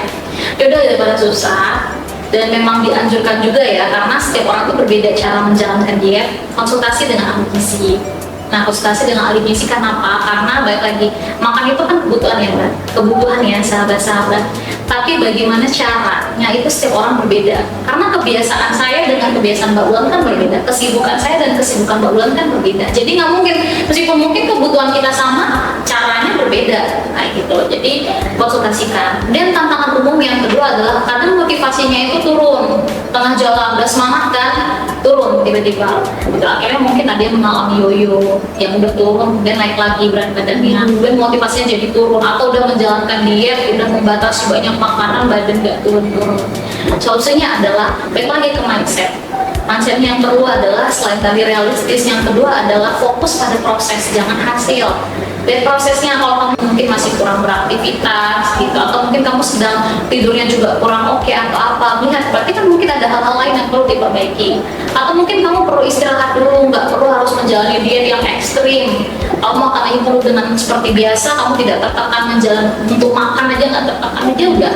Yaudah, daripada susah, dan memang dianjurkan juga ya, karena setiap orang itu berbeda cara menjalankan diet, konsultasi dengan ahli gizi. Nah, konsultasi dengan ahli gizi kan apa? Karena balik lagi, makan itu kan kebutuhan ya Mbak, kebutuhan ya sahabat-sahabat. Tapi bagaimana caranya itu setiap orang berbeda. Karena kebiasaan saya dengan kebiasaan Mbak Ulan kan berbeda, kesibukan saya dan kesibukan Mbak Ulan kan berbeda. Jadi nggak mungkin, meskipun mungkin kebutuhan kita sama, caranya berbeda kayak gitu. Jadi konsultasikan. Dan tantangan umum yang kedua adalah kadang motivasinya itu turun, tengah jalan udah semangat kan, turun tiba-tiba. Gitu. Akhirnya mungkin ada yang mengalami yoyo, yang udah turun kemudian naik lagi berat badannya, kemudian motivasinya jadi turun, atau udah menjalankan diet, udah membatasi banyak makanan, badan nggak turun-turun. Solusinya adalah balik lagi ke mindset. mindset yang perlu adalah selain tadi realistis, yang kedua adalah fokus pada proses, jangan hasil. Dan prosesnya kalau kamu mungkin masih kurang beraktivitas gitu, atau mungkin kamu sedang tidurnya juga kurang oke atau apa, lihat berarti kan mungkin ada hal-hal lain yang perlu diperbaiki. Atau mungkin kamu perlu istirahat dulu, nggak perlu harus menjalani diet yang ekstrim. Kamu makan aja perlu dengan seperti biasa, kamu tidak tertekan menjalan untuk makan aja, nggak tertekan aja, udah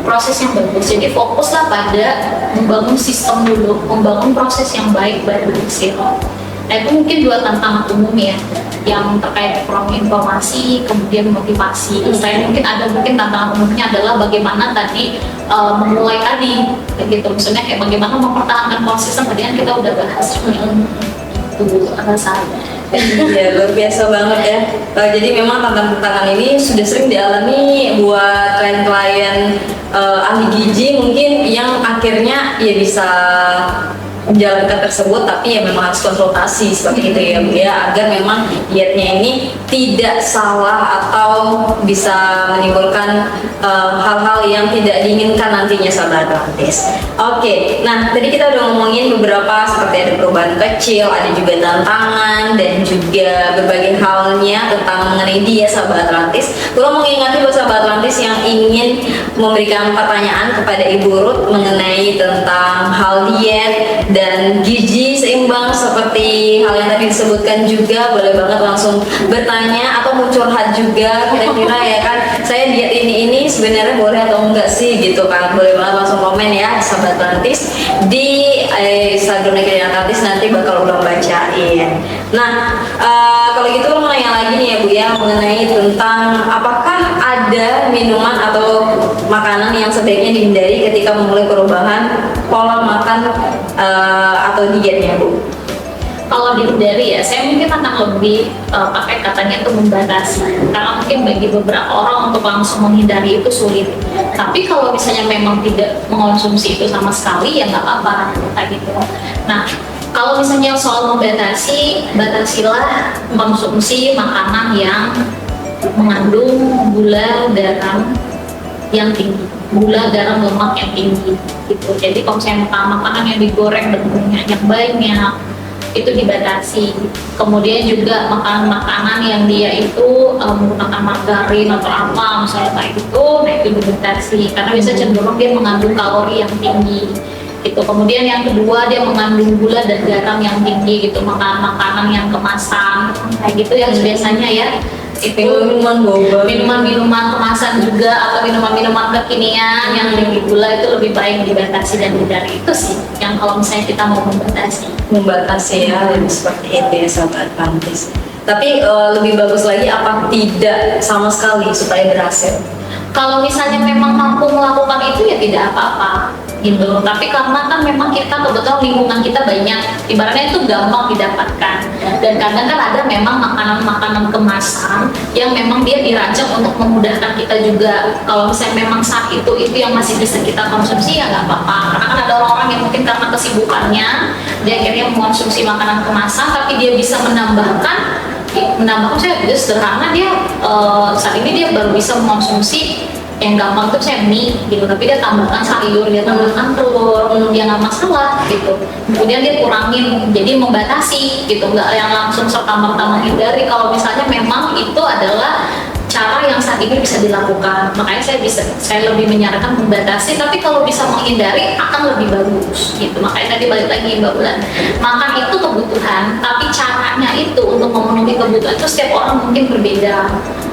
proses yang bagus. Jadi fokuslah pada membangun sistem dulu, membangun proses yang baik baru hasil. Nah itu mungkin dua tantangan umum ya, yang terkait kurang informasi, kemudian motivasi. Saya mungkin ada tantangan umumnya adalah bagaimana tadi memulai tadi, gitu. Maksudnya kayak bagaimana mempertahankan konsisten. Tadi kan kita udah bahas itu rasanya. Iya, luar biasa banget ya. Jadi memang tantangan-tantangan ini sudah sering dialami buat klien-klien ahli gizi mungkin yang akhirnya ya bisa menjalankan tersebut, tapi ya memang harus konsultasi seperti itu ya Bu ya, agar memang dietnya ini tidak salah atau bisa menimbulkan hal-hal yang tidak diinginkan nantinya sahabat Atlantis. Oke, nah tadi kita udah ngomongin beberapa seperti ada perubahan kecil, ada juga tantangan dan juga berbagai halnya tentang mengenai dia sahabat Atlantis. Kurang mengingatkan buat sahabat Atlantis yang ingin memberikan pertanyaan kepada Ibu Ruth mengenai tentang hal diet dan gizi seimbang seperti hal yang tadi disebutkan juga, boleh banget langsung bertanya atau mau curhat juga kira-kira ya kan, saya diet ini sebenarnya boleh atau enggak sih gitu kan, boleh banget langsung komen ya sahabat Atlantis di Instagramnya Klinik Atlantis, nanti bakal ulang bacain. Nah kalau gitu mau nanya lagi nih ya Bu ya, mengenai tentang apakah ada minuman atau makanan yang sebaiknya dihindari ketika memulai perubahan pola makan atau dietnya Bu? Kalau dihindari ya, saya mungkin akan lebih pakai katanya itu membatasi, karena mungkin bagi beberapa orang untuk langsung menghindari itu sulit. Tapi kalau misalnya memang tidak mengonsumsi itu sama sekali ya nggak apa-apa kayak gitu. Nah kalau misalnya soal membatasi, batasilah konsumsi makanan yang mengandung gula, garam yang tinggi, gula, garam, lemak yang tinggi gitu. Jadi kalau misalnya makan makanan yang digoreng dengan minyak yang banyak itu dibatasi. Kemudian juga makanan-makanan yang dia itu menggunakan margarin atau apa misalnya kayak gitu, nah itu dibatasi karena bisa cenderung dia mengandung kalori yang tinggi gitu. Kemudian yang kedua dia mengandung gula dan garam yang tinggi gitu, makanan-makanan yang kemasan kayak gitu yang biasanya ya itu minuman kemasan juga atau minuman kekinian yang tinggi gula itu lebih baik dibatasi dan dihindari. Itu sih yang kalau misalnya kita mau membatasi ya, lebih seperti itu ya sahabat Atlantis. Tapi lebih bagus lagi apa tidak sama sekali supaya berhasil? Kalau misalnya memang mampu melakukan itu ya tidak apa-apa gitu. Tapi karena kan memang kita kebetulan lingkungan kita banyak, ibaratnya itu gampang didapatkan. Dan kadang kan ada memang makanan-makanan kemasan yang memang dia dirancang untuk memudahkan kita juga. Kalau misalnya memang saat itu yang masih bisa kita konsumsi ya nggak apa-apa. Karena kan ada orang-orang yang mungkin karena kesibukannya dia akhirnya mengonsumsi makanan kemasan, tapi dia bisa menambahkan saya sederhana, dia saat ini dia baru bisa mengonsumsi yang gampang tuh saya mie gitu, tapi dia tambahkan sayur, dia tambahkan telur, dia nggak masalah gitu. Kemudian dia kurangin, jadi membatasi gitu, nggak yang langsung serta-merta menghindari. Kalau misalnya memang itu adalah cara yang saat ini bisa dilakukan, makanya saya lebih menyarankan membatasi. Tapi kalau bisa menghindari akan lebih bagus gitu. Makanya tadi balik lagi Mbak Bulan, makan itu kebutuhan, tapi caranya itu untuk memenuhi kebutuhan itu setiap orang mungkin berbeda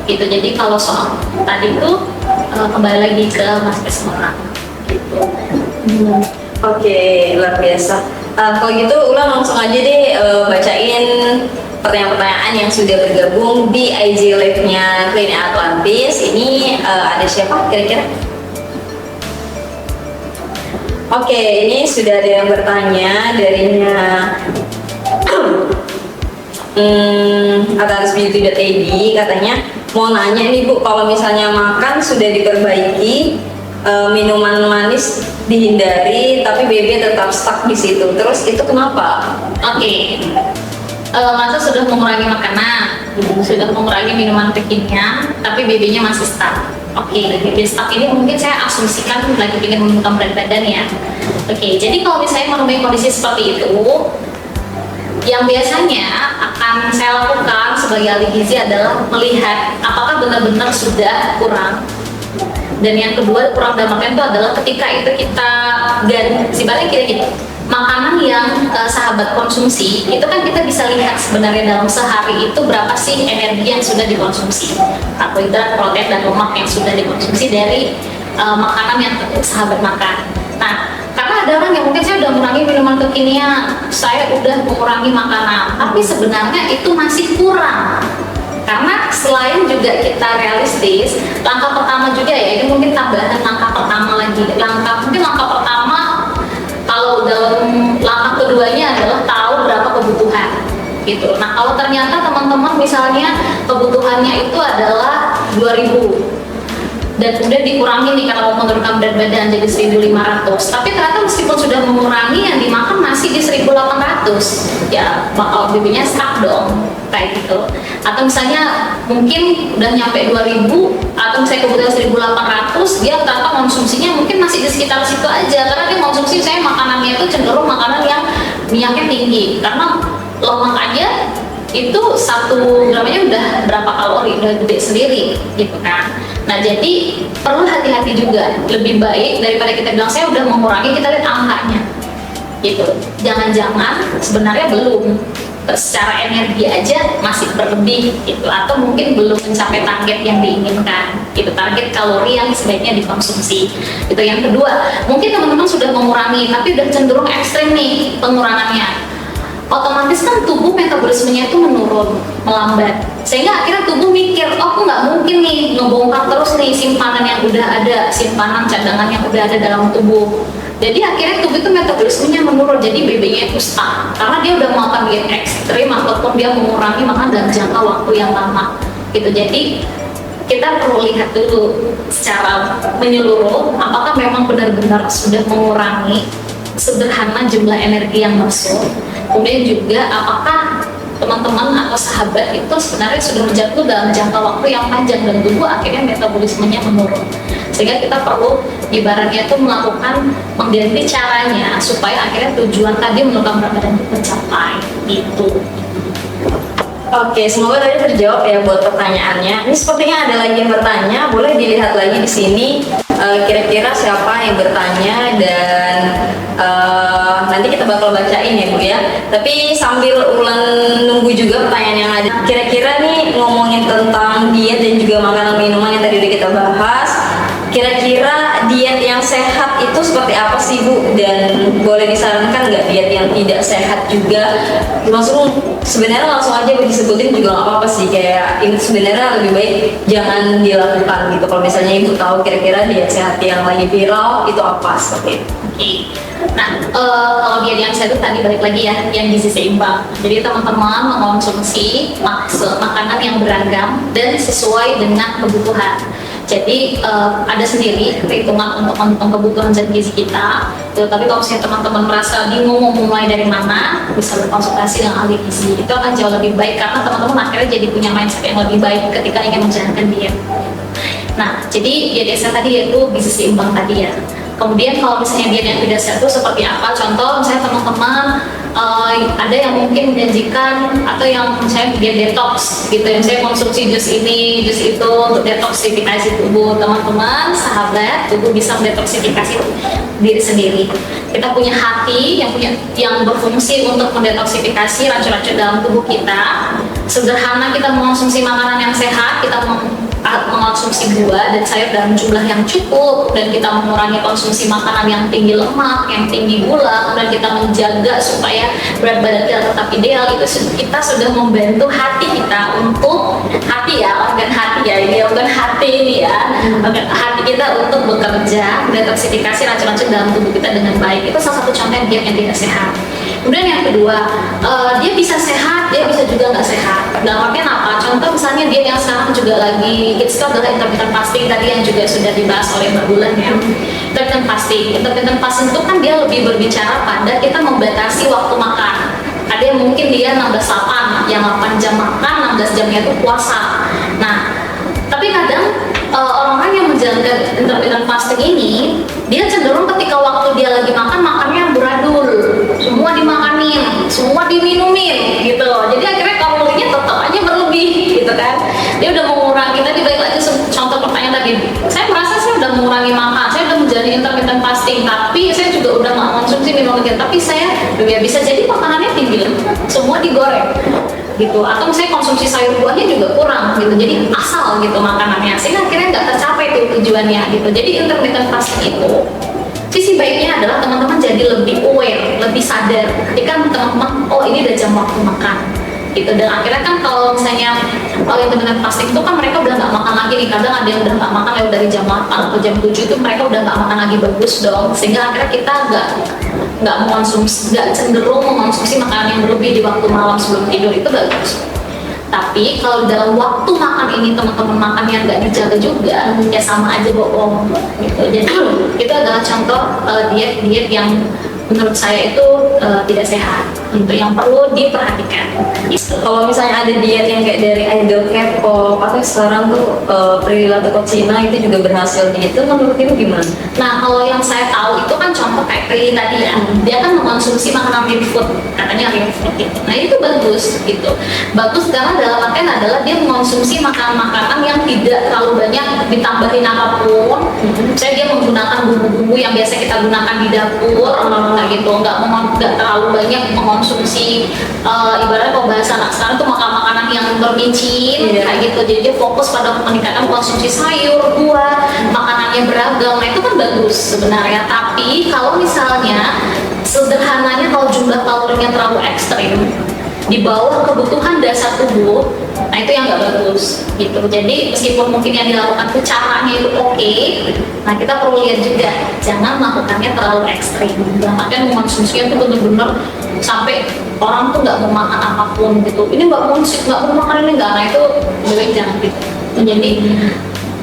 gitu. Jadi kalau soal tadi itu kembali lagi ke Mas Kesmora gitu. Oke, luar biasa. Kalau gitu ulang langsung aja deh bacain pertanyaan-pertanyaan yang sudah bergabung di IG Live-nya Klinik Atlantis. Ini ada siapa kira-kira? Oke, ini sudah ada yang bertanya darinya atlantisbeauty.id, katanya mau nanya nih Bu, kalau misalnya makan sudah diperbaiki, minuman manis dihindari, tapi BB tetap stuck di situ, terus itu kenapa? Oke. Masa sudah mengurangi makanan, sudah mengurangi minuman kekinian, tapi BB-nya masih stuck. Oke, BB stuck ini mungkin saya asumsikan lagi ingin menurunkan berat badan ya. Oke, jadi kalau misalnya menemui kondisi seperti itu, yang biasanya akan saya lakukan sebagai ahli gizi adalah melihat apakah benar-benar sudah kurang. Dan yang kedua, kurang dampaknya itu adalah ketika itu kita ganti, balik gitu, makanan yang sahabat konsumsi, itu kan kita bisa lihat sebenarnya dalam sehari itu berapa sih energi yang sudah dikonsumsi, karbohidrat, protein, dan lemak yang sudah dikonsumsi dari makanan yang sahabat makan. Nah, karena ada orang yang mungkin saya udah mengurangi minuman kekinian, saya udah mengurangi makanan, tapi sebenarnya itu masih kurang. Karena selain juga kita realistis, langkah pertama juga ya, ini mungkin tambahan langkah pertama lagi. Mungkin langkah pertama, kalau dalam langkah keduanya adalah tahu berapa kebutuhan gitu. Nah, kalau ternyata teman-teman misalnya kebutuhannya itu adalah 2000 dan kemudian dikurangi nih karena mau menurunkan berat badan jadi 1500, tapi ternyata meskipun sudah mengurangi, yang dimakan masih di 1800, ya bakal bibinya stuck dong kayak gitu. Atau misalnya mungkin udah nyampe 2000 atau misalnya kebutuhan 1800, dia ternyata konsumsinya mungkin masih di sekitar situ aja, karena dia konsumsi saya makanannya itu cenderung makanan yang minyaknya tinggi, karena lemak aja itu 1 gramnya udah berapa kalori, udah gede sendiri gitu kan. Nah, jadi perlu hati-hati juga, lebih baik daripada kita bilang saya udah mengurangi, kita lihat angkanya gitu. Jangan-jangan sebenarnya belum, secara energi aja masih berlebih gitu, atau mungkin belum mencapai target yang diinginkan gitu, target kalori yang sebaiknya dikonsumsi gitu. Yang kedua, mungkin teman-teman sudah mengurangi tapi udah cenderung ekstrim nih pengurangannya, otomatis kan tubuh metabolismenya itu menurun, melambat, sehingga akhirnya tubuh mikir, oh aku nggak mungkin nih ngebongkar terus nih simpanan yang udah ada, simpanan cadangan yang udah ada dalam tubuh. Jadi akhirnya tubuh itu metabolismenya menurun, jadi BB-nya itu stuck, karena dia udah melakukan diet ekstrim ataupun dia mengurangi makan dalam jangka waktu yang lama gitu. Jadi kita perlu lihat dulu secara menyeluruh, apakah memang benar-benar sudah mengurangi sederhana jumlah energi yang masuk. Kemudian juga apakah teman-teman atau sahabat itu sebenarnya sudah menjatuh dalam jangka waktu yang panjang dan tubuh akhirnya metabolismenya menurun, sehingga kita perlu ibaratnya itu melakukan mengganti caranya supaya akhirnya tujuan tadi menurunkan berat badan itu tercapai gitu. Oke, semoga tadi terjawab ya buat pertanyaannya. Ini sepertinya ada lagi yang bertanya, boleh dilihat lagi di sini kira-kira siapa yang bertanya, dan nanti kita bakal bacain ya Bu ya. Tapi sambil Ulan nunggu juga pertanyaan yang ada, kira-kira nih ngomongin tentang diet dan juga makanan minuman yang tadi udah kita bahas, kira-kira diet yang sehat itu seperti apa sih Bu? Dan boleh disarankan nggak diet yang tidak sehat juga? Langsung sebenarnya langsung aja disebutin juga nggak apa-apa sih, kayak ini sebenarnya lebih baik jangan dilakukan gitu. Kalau misalnya Ibu tahu kira-kira diet sehat yang lagi viral itu apa seperti itu. Oke. Nah, kalau diet yang sehat itu tadi balik lagi ya, yang gizi seimbang. Jadi teman-teman mengkonsumsi makanan yang beragam dan sesuai dengan kebutuhan. Jadi ada sendiri perhitungan untuk menghitung kebutuhan zat gizi kita. Tapi kalau misalnya teman-teman merasa bingung mau mulai dari mana, bisa berkonsultasi dengan ahli gizi. Itu akan jauh lebih baik, karena teman-teman akhirnya jadi punya mindset yang lebih baik ketika ingin menjalankan diet. Nah, jadi diet yang sehat tadi yaitu gizi seimbang tadi ya. Kemudian kalau misalnya diet yang tidak sehat itu seperti apa? Contoh misalnya teman-teman ada yang mungkin menjanjikan atau yang misalnya diet detox gitu, yang saya konsumsi jus ini, jus itu untuk detoksifikasi tubuh. Teman-teman, sahabat, tubuh bisa mendetoksifikasi diri sendiri. Kita punya hati yang berfungsi untuk mendetoksifikasi racun-racun dalam tubuh kita. Sederhana kita mengonsumsi makanan yang sehat, kita mengonsumsi buah dan sayur dalam jumlah yang cukup, dan kita mengurangi konsumsi makanan yang tinggi lemak, yang tinggi gula, dan kita menjaga supaya berat badan kita tetap ideal. Itu kita sudah membantu hati kita untuk organ hati ini ya, organ hati kita untuk bekerja detoksifikasi racun-racun dalam tubuh kita dengan baik. Itu salah satu contoh diet yang tidak sehat. Kemudian yang kedua, dia bisa sehat, dia bisa juga nggak sehat. Dalam artian apa? Contoh misalnya diet yang sekarang juga lagi hits adalah intermittent fasting tadi yang juga sudah dibahas oleh Mbak Bulan ya. Intermittent fasting itu kan dia lebih berbicara pada kita membatasi waktu makan. Ada yang mungkin dia 16-8, yang 8 jam makan, 16 jamnya itu puasa. Nah, tapi kadang orang-orang yang menjalankan intermittent fasting ini, dia cenderung ketika waktu dia lagi makan semua diminumin gitu. Jadi akhirnya kalorinya tetap aja berlebih gitu kan. Dia udah mengurangi, tadi balik lagi contoh pertanyaan tadi, saya merasa saya udah mengurangi makan, saya udah menjalani intermittent fasting, tapi saya juga udah nggak konsumsi minuman vegan, tapi saya ya bisa jadi makanannya tinggi semua digoreng gitu, atau misalnya konsumsi sayur buahnya juga kurang gitu, jadi asal gitu makanannya, sehingga akhirnya nggak tercapai tuh tujuannya gitu. Jadi intermittent fasting itu sisi baiknya adalah teman-teman jadi lebih aware, lebih sadar ketika teman-teman, oh ini udah jam waktu makan gitu. Dan akhirnya kan kalau misalnya kalau intermittent fasting itu kan mereka udah nggak makan lagi nih, kadang ada yang udah nggak makan lewat dari jam 8 atau jam 7 itu mereka udah nggak makan lagi, bagus dong, sehingga akhirnya kita nggak mengonsumsi, nggak cenderung mengonsumsi makanan yang berlebih di waktu malam sebelum tidur, itu bagus. Tapi kalau dalam waktu makan ini teman-teman makan yang nggak dijaga juga, ya sama aja bohong gitu. Jadi itu adalah contoh diet yang menurut saya itu tidak sehat, itu yang perlu diperhatikan. Gitu. Kalau misalnya ada diet yang kayak dari idol K-pop atau sekarang tuh Prilly Latuconsina itu juga berhasil di itu, menurut ibu gimana? Nah, kalau yang saya tahu itu kan contoh kayak Prilly tadi ya, dia kan mengkonsumsi makanan real food, katanya real food gitu. Nah itu bagus gitu, bagus karena dalam artian adalah dia mengkonsumsi makanan-makanan yang tidak terlalu banyak ditambahin apapun. Misalnya dia menggunakan bumbu-bumbu yang biasa kita gunakan di dapur, nah gitu, nggak terlalu banyak mengkonsumsi ibaratnya kalau bahasa anak sekarang tuh makanan yang bermicin kayak gitu. Jadi dia fokus pada peningkatan konsumsi sayur, buah, makanannya beragam. Nah itu kan bagus sebenarnya. Tapi kalau misalnya sederhananya kalau jumlah kalorinya terlalu ekstrim di bawah kebutuhan dasar tubuh, nah itu yang nggak bagus gitu. Jadi meskipun mungkin yang dilakukan itu caranya itu oke, nah kita perlu lihat juga jangan melakukannya terlalu ekstrim. Bahkan mengkonsumsinya itu benar-benar sampai orang tuh nggak mau makan apapun gitu. Ini nggak mau makan ini nggak, nah itu lebih jangan gitu. Jadi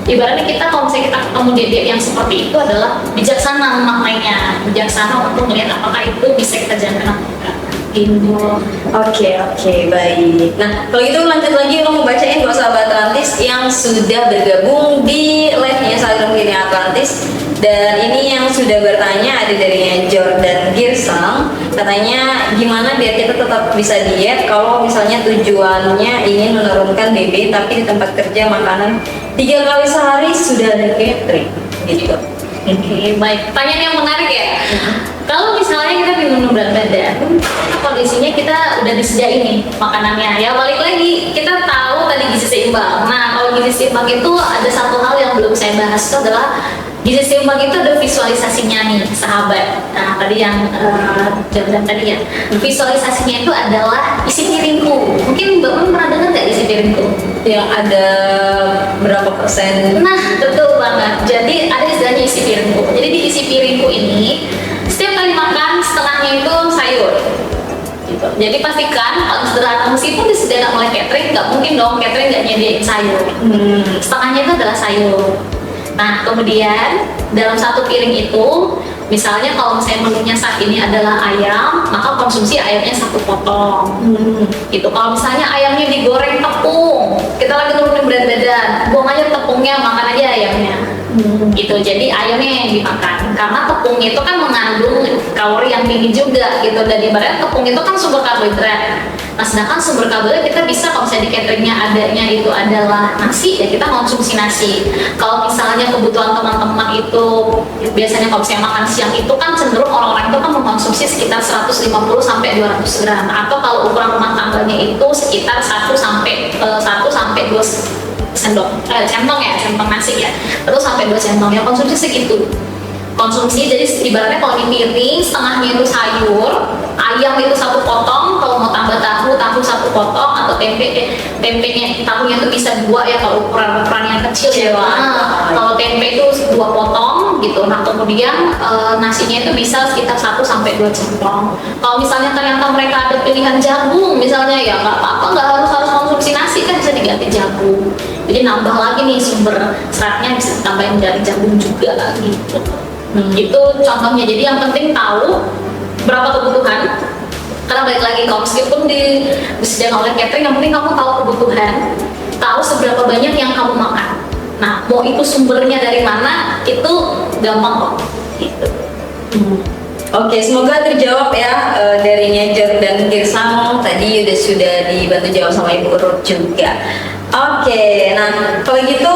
ibaratnya kita kalau misalnya kita ketemu diet yang seperti itu adalah bijaksana memaknainya, bijaksana untuk melihat apakah itu bisa kita jalankan atau enggak. Oke, baik. Nah, kalau gitu lanjut lagi, lo mau bacain buat sahabat Atlantis yang sudah bergabung di live-nya Instagram Klinik Atlantis. Dan ini yang sudah bertanya ada dari Jordan Girsang, katanya gimana biar kita tetap bisa diet kalau misalnya tujuannya ingin menurunkan BB tapi di tempat kerja makanan 3 kali sehari sudah ada catering gitu. Oke, baik. Pertanyaan yang menarik ya. Kalau misalnya kita ingin berat badan, kondisinya kita udah disediain nih makanannya. Ya balik lagi, kita tahu tadi gizi seimbang. Nah, kalau gizi seimbang itu ada satu hal yang belum saya bahas, itu adalah gizi seimbang itu ada visualisasinya nih, sahabat. Nah, tadi yang jawaban tadi ya. Visualisasinya itu adalah isi piringku. Mungkin Mbak Mun pernah dengar nggak isi piringku? Yang ada berapa persen? Nah, betul banget. Jadi ada istilahnya isi piringku. Jadi di isi piringku ini setiap kali makan setengahnya itu sayur. Gitu. Jadi pastikan kalau sederhana, meskipun disediakan oleh catering, nggak mungkin dong catering nggak nyediain sayur. Setengahnya itu adalah sayur. Nah, kemudian dalam satu piring itu, misalnya kalau misalnya menunya saat ini adalah ayam, maka konsumsi ayamnya 1 potong. Gitu. Kalau misalnya ayamnya digoreng tepung, kita lagi nurunin berat badan, buang aja tepungnya, makan aja ayamnya. Gitu. Jadi ayamnya yang dimakan, karena tepungnya itu kan mengandung kalori yang tinggi juga gitu. Dan ibaratnya tepung itu kan sumber karbohidrat. Nah, sedangkan sumber karbohidrat kita bisa, kalau misalnya di cateringnya adanya itu adalah nasi, ya kita konsumsi nasi. Kalau misalnya kebutuhan teman-teman itu biasanya kalau misalnya makan siang itu kan cenderung orang-orang itu kan mengkonsumsi sekitar 150 sampai 200 gram, atau kalau ukuran rumah tangganya itu sekitar 1 sampai 2 centong nasi ya, 1 sampai 2 centong ya, konsumsi segitu. Konsumsi, jadi ibaratnya kalau di piring setengahnya itu sayur, ayam itu 1 potong, kalau mau tambah tahu 1 potong, atau tempenya tahunya itu bisa 2 ya kalau ukuran yang kecil ya. Kalau tempe itu 2 potong gitu. Nah, kemudian nasinya itu bisa sekitar 1 sampai 2 centong. Kalau misalnya ternyata mereka ada pilihan jagung misalnya, ya nggak apa-apa, nggak harus konsumsi nasi, kan bisa diganti jagung. Jadi nambah lagi nih sumber seratnya, bisa ditambahin dari jagung juga gitu. Itu contohnya. Jadi yang penting tahu berapa kebutuhan, karena balik lagi kalau meskipun disediakan oleh catering, yang penting kamu tahu kebutuhan, tahu seberapa banyak yang kamu makan. Nah, mau itu sumbernya dari mana, itu gampang kok gitu. Oke, semoga terjawab ya dari Ngejer dan Girsang tadi sudah dibantu jawab sama Ibu Urut juga. Oke, nah kalau gitu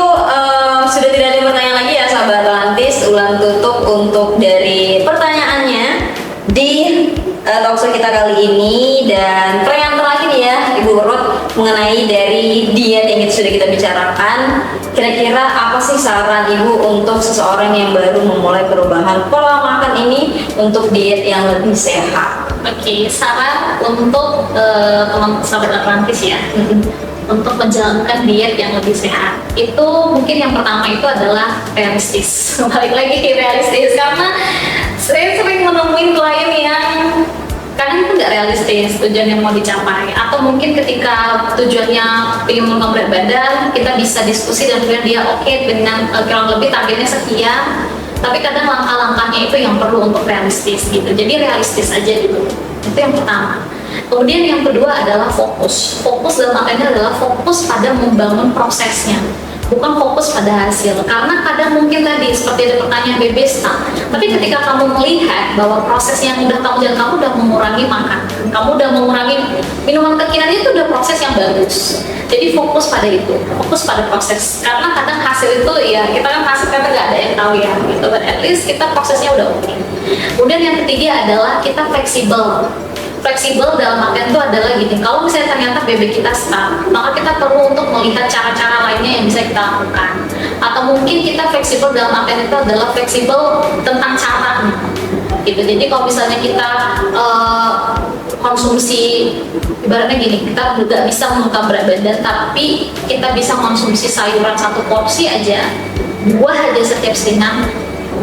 sudah tidak ada pertanyaan lagi ya sahabat Atlantis. Ulang tutup untuk dari pertanyaannya di talkshow kita kali ini, dan pertanyaan terakhir ya Ibu Urut mengenai dari diet yang sudah kita bicarakan. Kira-kira apa sih saran Ibu untuk seseorang yang baru memulai perubahan pola makan ini untuk diet yang lebih sehat? Oke, saran untuk teman sahabat Atlantis ya, untuk menjalankan diet yang lebih sehat. Itu mungkin yang pertama itu adalah realistis. Balik lagi ke realistis, karena saya sering menemuin klien yang kadang itu nggak realistis tujuan yang mau dicapai, atau mungkin ketika tujuannya ingin menurunkan berat badan, kita bisa diskusi dan kemudian dia oke dengan kurang lebih targetnya sekian, tapi kadang langkah-langkahnya itu yang perlu untuk realistis gitu. Jadi realistis aja dulu, itu yang pertama. Kemudian yang kedua adalah fokus dalam artinya adalah fokus pada membangun prosesnya, bukan fokus pada hasil. Karena kadang mungkin tadi seperti ada pertanyaan Bebesta, tapi ketika kamu melihat bahwa proses yang udah kamu jalan, kamu udah mengurangi makan, kamu udah mengurangi minuman kekinian, itu udah proses yang bagus. Jadi fokus pada itu, fokus pada proses. Karena kadang hasil itu ya kita kan hasil kan nggak ada yang tahu ya gitu, but at least kita prosesnya udah oke. Kemudian yang ketiga adalah kita fleksibel dalam artian itu adalah gini, kalau misalnya ternyata BB kita stuck, maka kita perlu untuk melihat cara-cara lainnya yang bisa kita lakukan. Atau mungkin kita fleksibel dalam artian itu adalah fleksibel tentang caranya gitu. Jadi kalau misalnya kita konsumsi, ibaratnya gini, kita nggak bisa menurunkan berat badan, tapi kita bisa konsumsi sayuran 1 porsi aja, buah aja setiap siang,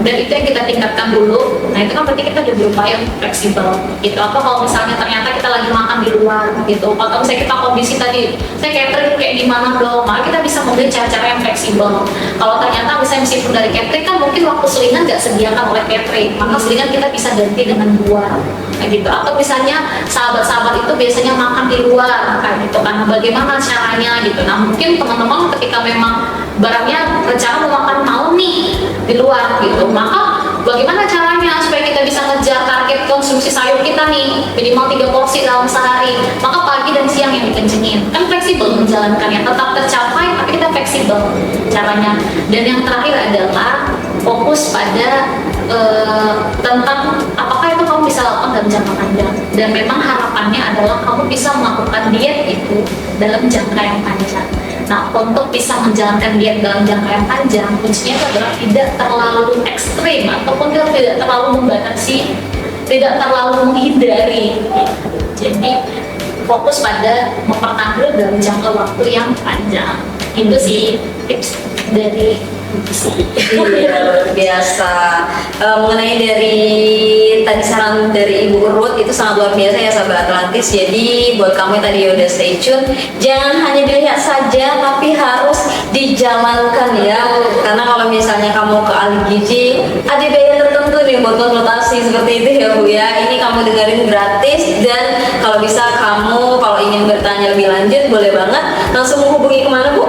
dan itu yang kita tingkatkan dulu. Nah itu kan berarti kita udah berupaya fleksibel gitu. Atau kalau misalnya ternyata kita lagi makan di luar gitu, atau misalnya kita kondisi tadi saya catering kayak gimana dong, maka kita bisa memilih cara-cara yang fleksibel. Kalau ternyata misalnya meskipun dari catering kan mungkin waktu selingan nggak sediakan oleh catering, maka selingan kita bisa ganti dengan buah kayak gitu. Atau misalnya sahabat-sahabat itu biasanya makan di luar kayak gitu, karena bagaimana caranya gitu. Nah mungkin teman-teman ketika memang barangnya rencana mau makan malam nih di luar gitu, maka bagaimana caranya supaya kita bisa ngejar target konsumsi sayur kita nih minimal 3 porsi dalam sehari, maka pagi dan siang yang dikencengin. Kan fleksibel menjalankannya, tetap tercapai tapi kita fleksibel caranya. Dan yang terakhir adalah fokus pada tentang apakah itu kamu bisa lakukan dalam jangka panjang, dan memang harapannya adalah kamu bisa melakukan diet itu dalam jangka yang panjang. Nah, untuk bisa menjalankan diet dalam jangka yang panjang, kuncinya itu adalah tidak terlalu ekstrim ataupun tidak terlalu membatasi, tidak terlalu menghindari. Jadi fokus pada mempertahankan dalam jangka waktu yang panjang. Itu sih tips dari Iya, luar biasa. Mengenai dari tadi saran dari Ibu Urut itu sangat luar biasa ya sahabat Atlantis. Jadi buat kamu yang tadi udah stay tune, jangan hanya dilihat saja tapi harus dijalankan ya. Karena kalau misalnya kamu ke ahli gizi, ada biaya tertentu nih buat konsultasi seperti itu ya Bu ya. Ini kamu dengerin gratis, dan kalau bisa kamu kalau ingin bertanya lebih lanjut boleh banget langsung menghubungi kemana Bu?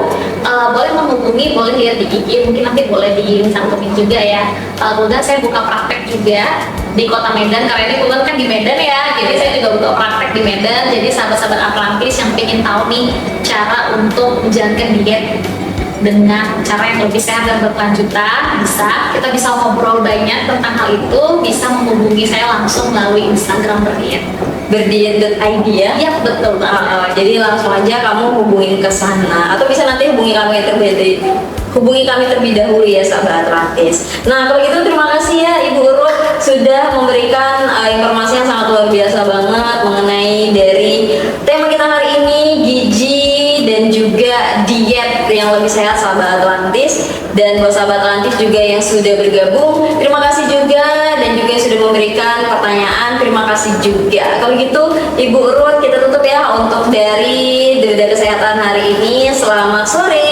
Boleh menghubungi, boleh lihat di IG, mungkin nanti boleh dicantumin juga ya. Kemudian saya buka praktek juga di Kota Medan, karena ini kebetulan kan di Medan ya, jadi saya juga buka praktek di Medan. Jadi sahabat-sahabat Atlantis yang ingin tahu nih cara untuk menjalankan diet dengan cara yang lebih sehat dan berkelanjutan, kita bisa ngobrol banyak tentang hal itu, bisa menghubungi saya langsung melalui Instagram berdiet.id ya? Iya betul banget. Jadi langsung aja kamu hubungin ke sana, atau bisa nanti hubungi kami terlebih dahulu ya sahabat Atlantis. Nah kalau gitu terima kasih ya Ibu Urut sudah memberikan informasi yang sangat luar biasa banget mengenai dari tema kita hari ini, gizi dan juga diet yang lebih sehat sahabat Atlantis. Dan buat sahabat Atlantis juga yang sudah bergabung, terima kasih juga, dan juga yang sudah memberikan pertanyaan, terima kasih juga. Kalau gitu Ibu Urut kita tutup ya untuk dari Deda Kesehatan hari ini. Selamat sore.